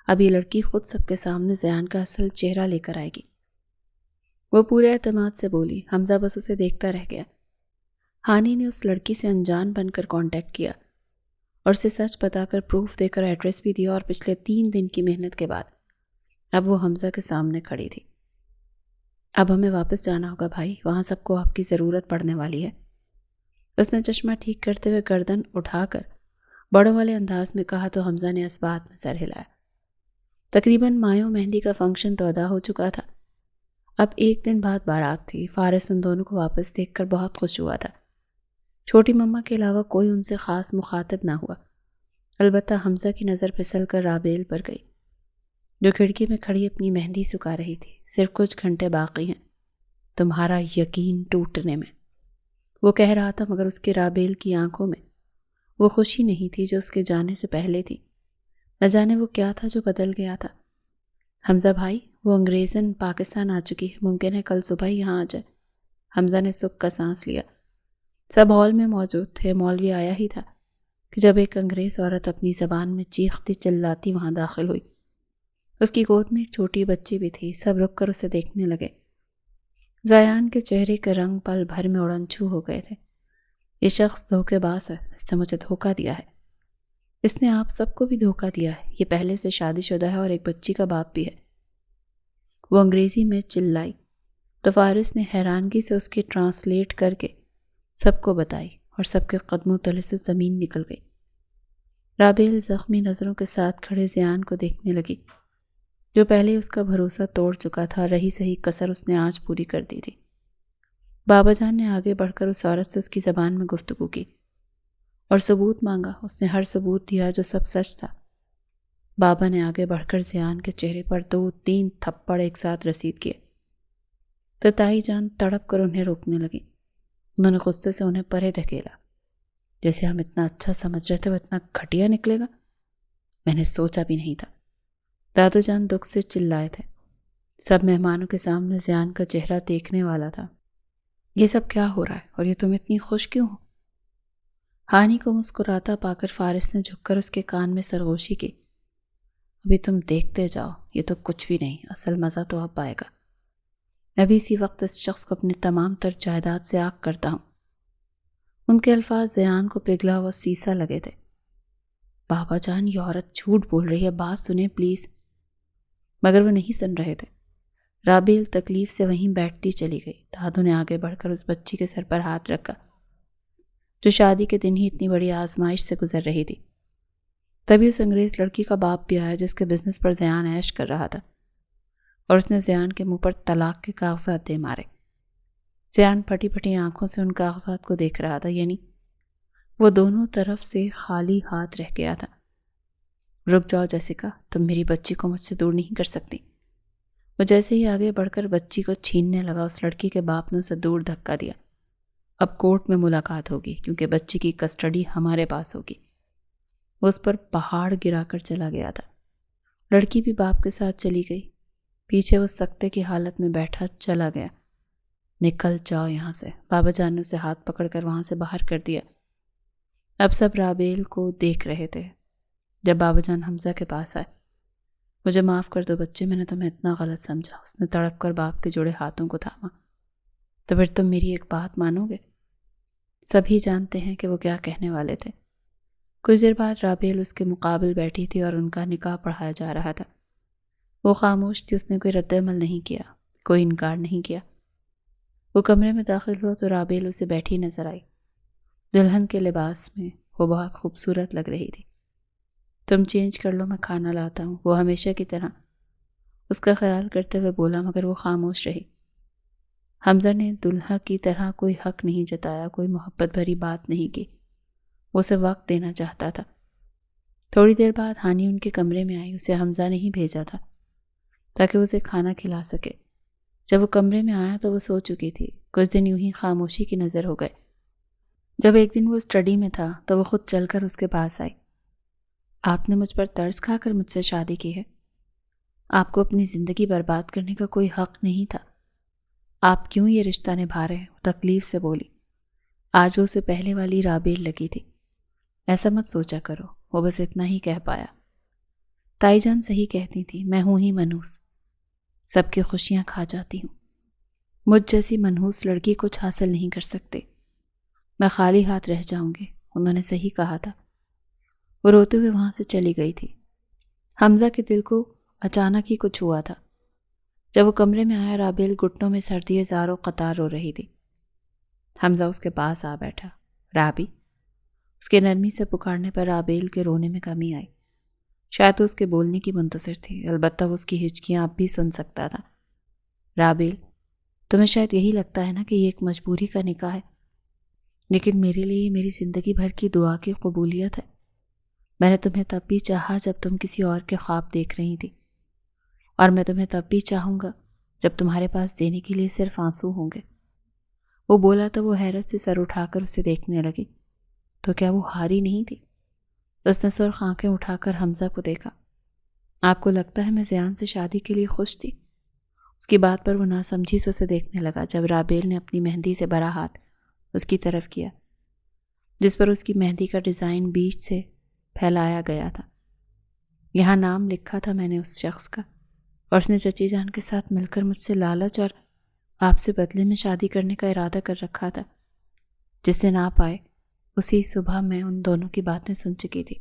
اب یہ لڑکی خود سب کے سامنے زیان کا اصل چہرہ لے کر آئے گی۔ وہ پورے اعتماد سے بولی۔ حمزہ بس اسے دیکھتا رہ گیا۔ ہانی نے اس لڑکی سے انجان بن کر کانٹیکٹ کیا اور اسے سچ بتا کر پروف دے کر ایڈریس بھی دیا، اور پچھلے 3 دن کی محنت کے بعد اب وہ حمزہ کے سامنے کھڑی تھی۔ اب ہمیں واپس جانا ہوگا بھائی، وہاں سب کو آپ کی ضرورت پڑنے والی ہے۔ اس نے چشمہ ٹھیک کرتے ہوئے گردن اٹھا کر بڑوں والے انداز میں کہا تو حمزہ نے اس بات میں سر ہلایا۔ تقریباً مایوں مہندی کا فنکشن تو ادا ہو چکا تھا، اب 1 دن بعد بارات تھی۔ فارس ان دونوں کو واپس دیکھ کر بہت خوش ہوا تھا۔ چھوٹی مما کے علاوہ کوئی ان سے خاص مخاطب نہ ہوا، البتہ حمزہ کی نظر پھسل کر رابیل پر گئی جو کھڑکی میں کھڑی اپنی مہندی سکھا رہی تھی۔ صرف کچھ گھنٹے باقی ہیں تمہارا یقین ٹوٹنے میں، وہ کہہ رہا تھا، مگر اس کے رابیل کی آنکھوں میں وہ خوشی نہیں تھی جو اس کے جانے سے پہلے تھی۔ نہ جانے وہ کیا تھا جو بدل گیا تھا۔ حمزہ بھائی، وہ انگریزن پاکستان آ چکی ہے، ممکن ہے کل صبح ہی یہاں آ جائے۔ حمزہ نے سکھ کا سانس لیا۔ سب ہال میں موجود تھے، مولوی آیا ہی تھا کہ جب ایک انگریز عورت اپنی زبان میں چیختی چلاتی وہاں داخل ہوئی۔ اس کی گود میں ایک چھوٹی بچی بھی تھی۔ سب رک کر اسے دیکھنے لگے۔ زیان کے چہرے کے رنگ پل بھر میں اڑن چھو ہو گئے تھے۔ یہ شخص دھوکے باز ہے، اس نے مجھے دھوکہ دیا ہے، اس نے آپ سب کو بھی دھوکہ دیا ہے، یہ پہلے سے شادی شدہ ہے اور ایک بچی کا باپ بھی ہے۔ وہ انگریزی میں چلائی تو فارس نے حیرانگی سے اس کی ٹرانسلیٹ کر کے سب کو بتائی، اور سب کے قدموں تلے سے زمین نکل گئی۔ رابیل زخمی نظروں کے ساتھ کھڑے زیان کو دیکھنے لگی جو پہلے اس کا بھروسہ توڑ چکا تھا۔ رہی صحیح کسر اس نے آج پوری کر دی تھی۔ بابا جان نے آگے بڑھ کر اس عورت سے اس کی زبان میں گفتگو کی اور ثبوت مانگا۔ اس نے ہر ثبوت دیا جو سب سچ تھا۔ بابا نے آگے بڑھ کر زیان کے چہرے پر 2-3 تھپڑ ایک ساتھ رسید کیے تو تائی جان تڑپ کر انہیں روکنے لگی۔ انہوں نے غصے سے انہیں پرے دھکیلا۔ جیسے ہم اتنا اچھا سمجھ رہے تھے وہ اتنا گھٹیا نکلے گا، میں نے سوچا بھی نہیں تھا۔ دادو جان دکھ سے چلائے تھے۔ سب مہمانوں کے سامنے زیان کا چہرہ دیکھنے والا تھا۔ یہ سب کیا ہو رہا ہے اور یہ تم اتنی خوش کیوں ہو؟ ہانی کو مسکراتا پا کر فارس نے جھک کر اس کے کان میں سرگوشی کی۔ ابھی تم دیکھتے جاؤ، یہ تو کچھ بھی نہیں، اصل مزہ تو اب آئے گا۔ میں بھی اسی وقت اس شخص کو اپنے تمام تر جائیداد سے آگ کرتا ہوں۔ ان کے الفاظ زیان کو پگھلا ہوا سیسا لگے تھے۔ بابا جان، یہ عورت جھوٹ بول رہی ہے، بات سنیں پلیز۔ مگر وہ نہیں سن رہے تھے۔ رابیل تکلیف سے وہیں بیٹھتی چلی گئی۔ دادو نے آگے بڑھ کر اس بچی کے سر پر ہاتھ رکھا۔ جو شادی کے دن ہی اتنی بڑی آزمائش سے گزر رہی تھی۔ تبھی اس انگریز لڑکی کا باپ بھی آیا جس کے بزنس پر زیان عیش کر رہا تھا، اور اس نے زیان کے منہ پر طلاق کے کاغذات دے مارے۔ زیان پھٹی پھٹی آنکھوں سے ان کاغذات کو دیکھ رہا تھا، یعنی وہ دونوں طرف سے خالی ہاتھ رہ گیا تھا۔ رک جاؤ جیسیکا، تم میری بچی کو مجھ سے دور نہیں کر سکتی۔ وہ جیسے ہی آگے بڑھ کر بچی کو چھیننے لگا، اس لڑکی کے باپ نے اسے دور دھکا دیا۔ اب کورٹ میں ملاقات ہوگی کیونکہ بچی کی کسٹڈی ہمارے پاس ہوگی۔ وہ اس پر پہاڑ گرا کر چلا گیا تھا۔ لڑکی بھی باپ کے ساتھ چلی گئی۔ پیچھے وہ سکتے کی حالت میں بیٹھا چلا گیا۔ نکل جاؤ یہاں سے، بابا جان نے اسے ہاتھ پکڑ کر وہاں سے باہر کر دیا۔ اب سب رابیل کو دیکھ رہے تھے۔ جب بابا جان حمزہ کے پاس آئے، مجھے معاف کر دو بچے، میں نے تمہیں اتنا غلط سمجھا۔ اس نے تڑپ کر باپ کے جوڑے ہاتھوں کو تھاما۔ تو پھر تم میری ایک بات مانو گے؟ سبھی جانتے ہیں کہ وہ کیا کہنے والے تھے۔ کچھ دیر بعد رابیل اس کے مقابل بیٹھی تھی اور ان کا نکاح پڑھایا جا رہا تھا۔ وہ خاموش تھی، اس نے کوئی رد عمل نہیں کیا، کوئی انکار نہیں کیا۔ وہ کمرے میں داخل ہوا تو رابیل اسے بیٹھی نظر آئی۔ دلہن کے لباس میں وہ بہت خوبصورت لگ رہی تھی۔ تم چینج کر لو، میں کھانا لاتا ہوں، وہ ہمیشہ کی طرح اس کا خیال کرتے ہوئے بولا، مگر وہ خاموش رہی۔ حمزہ نے دلہا کی طرح کوئی حق نہیں جتایا، کوئی محبت بھری بات نہیں کی۔ وہ اسے وقت دینا چاہتا تھا۔ تھوڑی دیر بعد ہانی ان کے کمرے میں آئی۔ اسے حمزہ نے ہی بھیجا تھا تاکہ وہ اسے کھانا کھلا سکے۔ جب وہ کمرے میں آیا تو وہ سو چکی تھی۔ کچھ دن یوں ہی خاموشی کی نظر ہو گئے۔ جب ایک دن وہ اسٹڈی میں تھا تو وہ خود چل کر اس کے پاس آئی۔ آپ نے مجھ پر ترس کھا کر مجھ سے شادی کی ہے۔ آپ کو اپنی زندگی برباد کرنے کا کوئی حق نہیں تھا۔ آپ کیوں یہ رشتہ نبھا رہے؟ وہ تکلیف سے بولی۔ آج وہ اسے پہلے والی رابیل لگی تھی۔ ایسا مت سوچا کرو، وہ بس اتنا ہی کہہ پایا۔ تائی جان صحیح کہتی تھی، میں ہوں ہی منحوس، سب کی خوشیاں کھا جاتی ہوں۔ مجھ جیسی منحوس لڑکی کچھ حاصل نہیں کر سکتے، میں خالی ہاتھ رہ جاؤں گی۔ انہوں نے صحیح کہا تھا۔ وہ روتے ہوئے وہاں سے چلی گئی تھی۔ حمزہ کے دل کو اچانک ہی کچھ ہوا تھا۔ جب وہ کمرے میں آیا، رابیل گھٹنوں میں سر دیے زاروں قطار رو رہی تھی۔ حمزہ اس کے پاس آ بیٹھا۔ رابی، اس کے نرمی سے پکارنے پر رابیل کے رونے میں کمی آئی۔ شاید وہ اس کے بولنے کی منتظر تھی، البتہ وہ اس کی ہچکیاں اب بھی سن سکتا تھا۔ رابیل، تمہیں شاید یہی لگتا ہے نا کہ یہ ایک مجبوری کا نکاح ہے، لیکن میرے لیے یہ میری زندگی بھر کی دعا کی قبولیت ہے۔ میں نے تمہیں تب بھی چاہا جب تم کسی اور کے خواب دیکھ رہی تھی، اور میں تمہیں تب بھی چاہوں گا جب تمہارے پاس دینے کے لیے صرف آنسو ہوں گے۔ وہ بولا تو وہ حیرت سے سر اٹھا کر اسے دیکھنے لگی۔ تو کیا وہ ہاری نہیں تھی؟ اس نے سرخ آنکھیں اٹھا کر حمزہ کو دیکھا۔ آپ کو لگتا ہے میں زیان سے شادی کے لیے خوش تھی؟ اس کی بات پر وہ ناسمجھی سے اسے دیکھنے لگا جب رابیل نے اپنی مہندی سے بھرا ہاتھ اس کی طرف کیا، جس پر اس کی مہندی کا ڈیزائن بیچ سے پھیلایا گیا تھا۔ یہاں نام لکھا تھا میں نے اس شخص کا، اور اس نے چچی جان کے ساتھ مل کر مجھ سے لالچ اور آپ سے بدلے میں شادی کرنے کا ارادہ کر رکھا تھا۔ جس دن آپ آئے اسی صبح میں ان دونوں کی باتیں سن چکی تھی،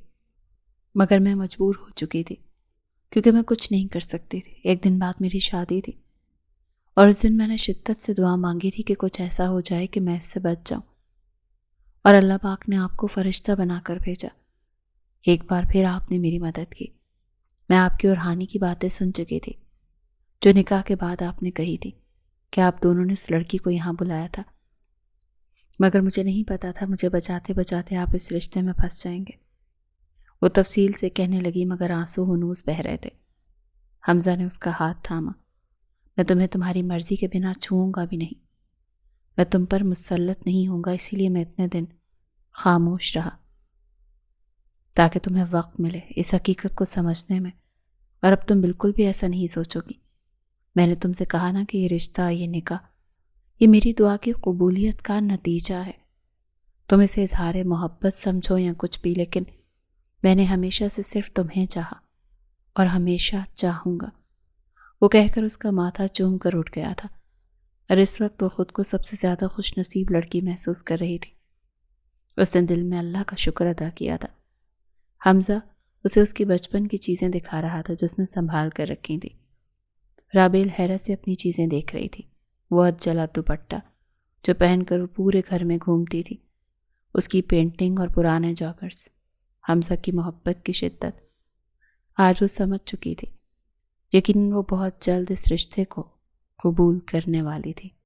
مگر میں مجبور ہو چکی تھی کیونکہ میں کچھ نہیں کر سکتی تھی۔ ایک دن بعد میری شادی تھی، اور اس دن میں نے شدت سے دعا مانگی تھی کہ کچھ ایسا ہو جائے کہ میں اس سے بچ جاؤں، اور اللہ پاک نے آپ کو فرشتہ بنا کر بھیجا۔ ایک بار پھر آپ نے میری مدد کی۔ میں آپ کی اور ہانی کی باتیں سن چکی تھی جو نکاح کے بعد آپ نے کہی تھی کہ آپ دونوں نے اس لڑکی کو یہاں بلایا تھا، مگر مجھے نہیں پتا تھا مجھے بچاتے بچاتے آپ اس رشتے میں پھنس جائیں گے۔ وہ تفصیل سے کہنے لگی مگر آنسو ہنوز بہہ رہے تھے۔ حمزہ نے اس کا ہاتھ تھاما۔ میں تمہیں تمہاری مرضی کے بنا چھوؤں گا بھی نہیں، میں تم پر مسلط نہیں ہوں گا، اسی لیے میں اتنے دن خاموش رہا تاکہ تمہیں وقت ملے اس حقیقت کو سمجھنے میں، اور اب تم بالکل بھی ایسا نہیں سوچو گی۔ میں نے تم سے کہا نا کہ یہ رشتہ، یہ نکاح، یہ میری دعا کی قبولیت کا نتیجہ ہے۔ تم اسے اظہار محبت سمجھو یا کچھ بھی، لیکن میں نے ہمیشہ سے صرف تمہیں چاہا اور ہمیشہ چاہوں گا۔ وہ کہہ کر اس کا ماتھا چوم کر اٹھ گیا تھا، اور اس وقت وہ خود کو سب سے زیادہ خوش نصیب لڑکی محسوس کر رہی تھی۔ اس نے دل میں اللہ کا شکر ادا کیا تھا۔ حمزہ اسے اس کی بچپن کی چیزیں دکھا رہا تھا جو اس نے سنبھال کر رکھی تھی۔ رابیل حیرت سے اپنی چیزیں دیکھ رہی تھی۔ وہ ادجلا دوپٹہ جو پہن کر وہ پورے گھر میں گھومتی تھی، اس کی پینٹنگ اور پرانے جاگرز، حمزہ کی محبت کی شدت آج وہ سمجھ چکی تھی۔ یقیناً وہ بہت جلد اس رشتے کو قبول کرنے والی تھی۔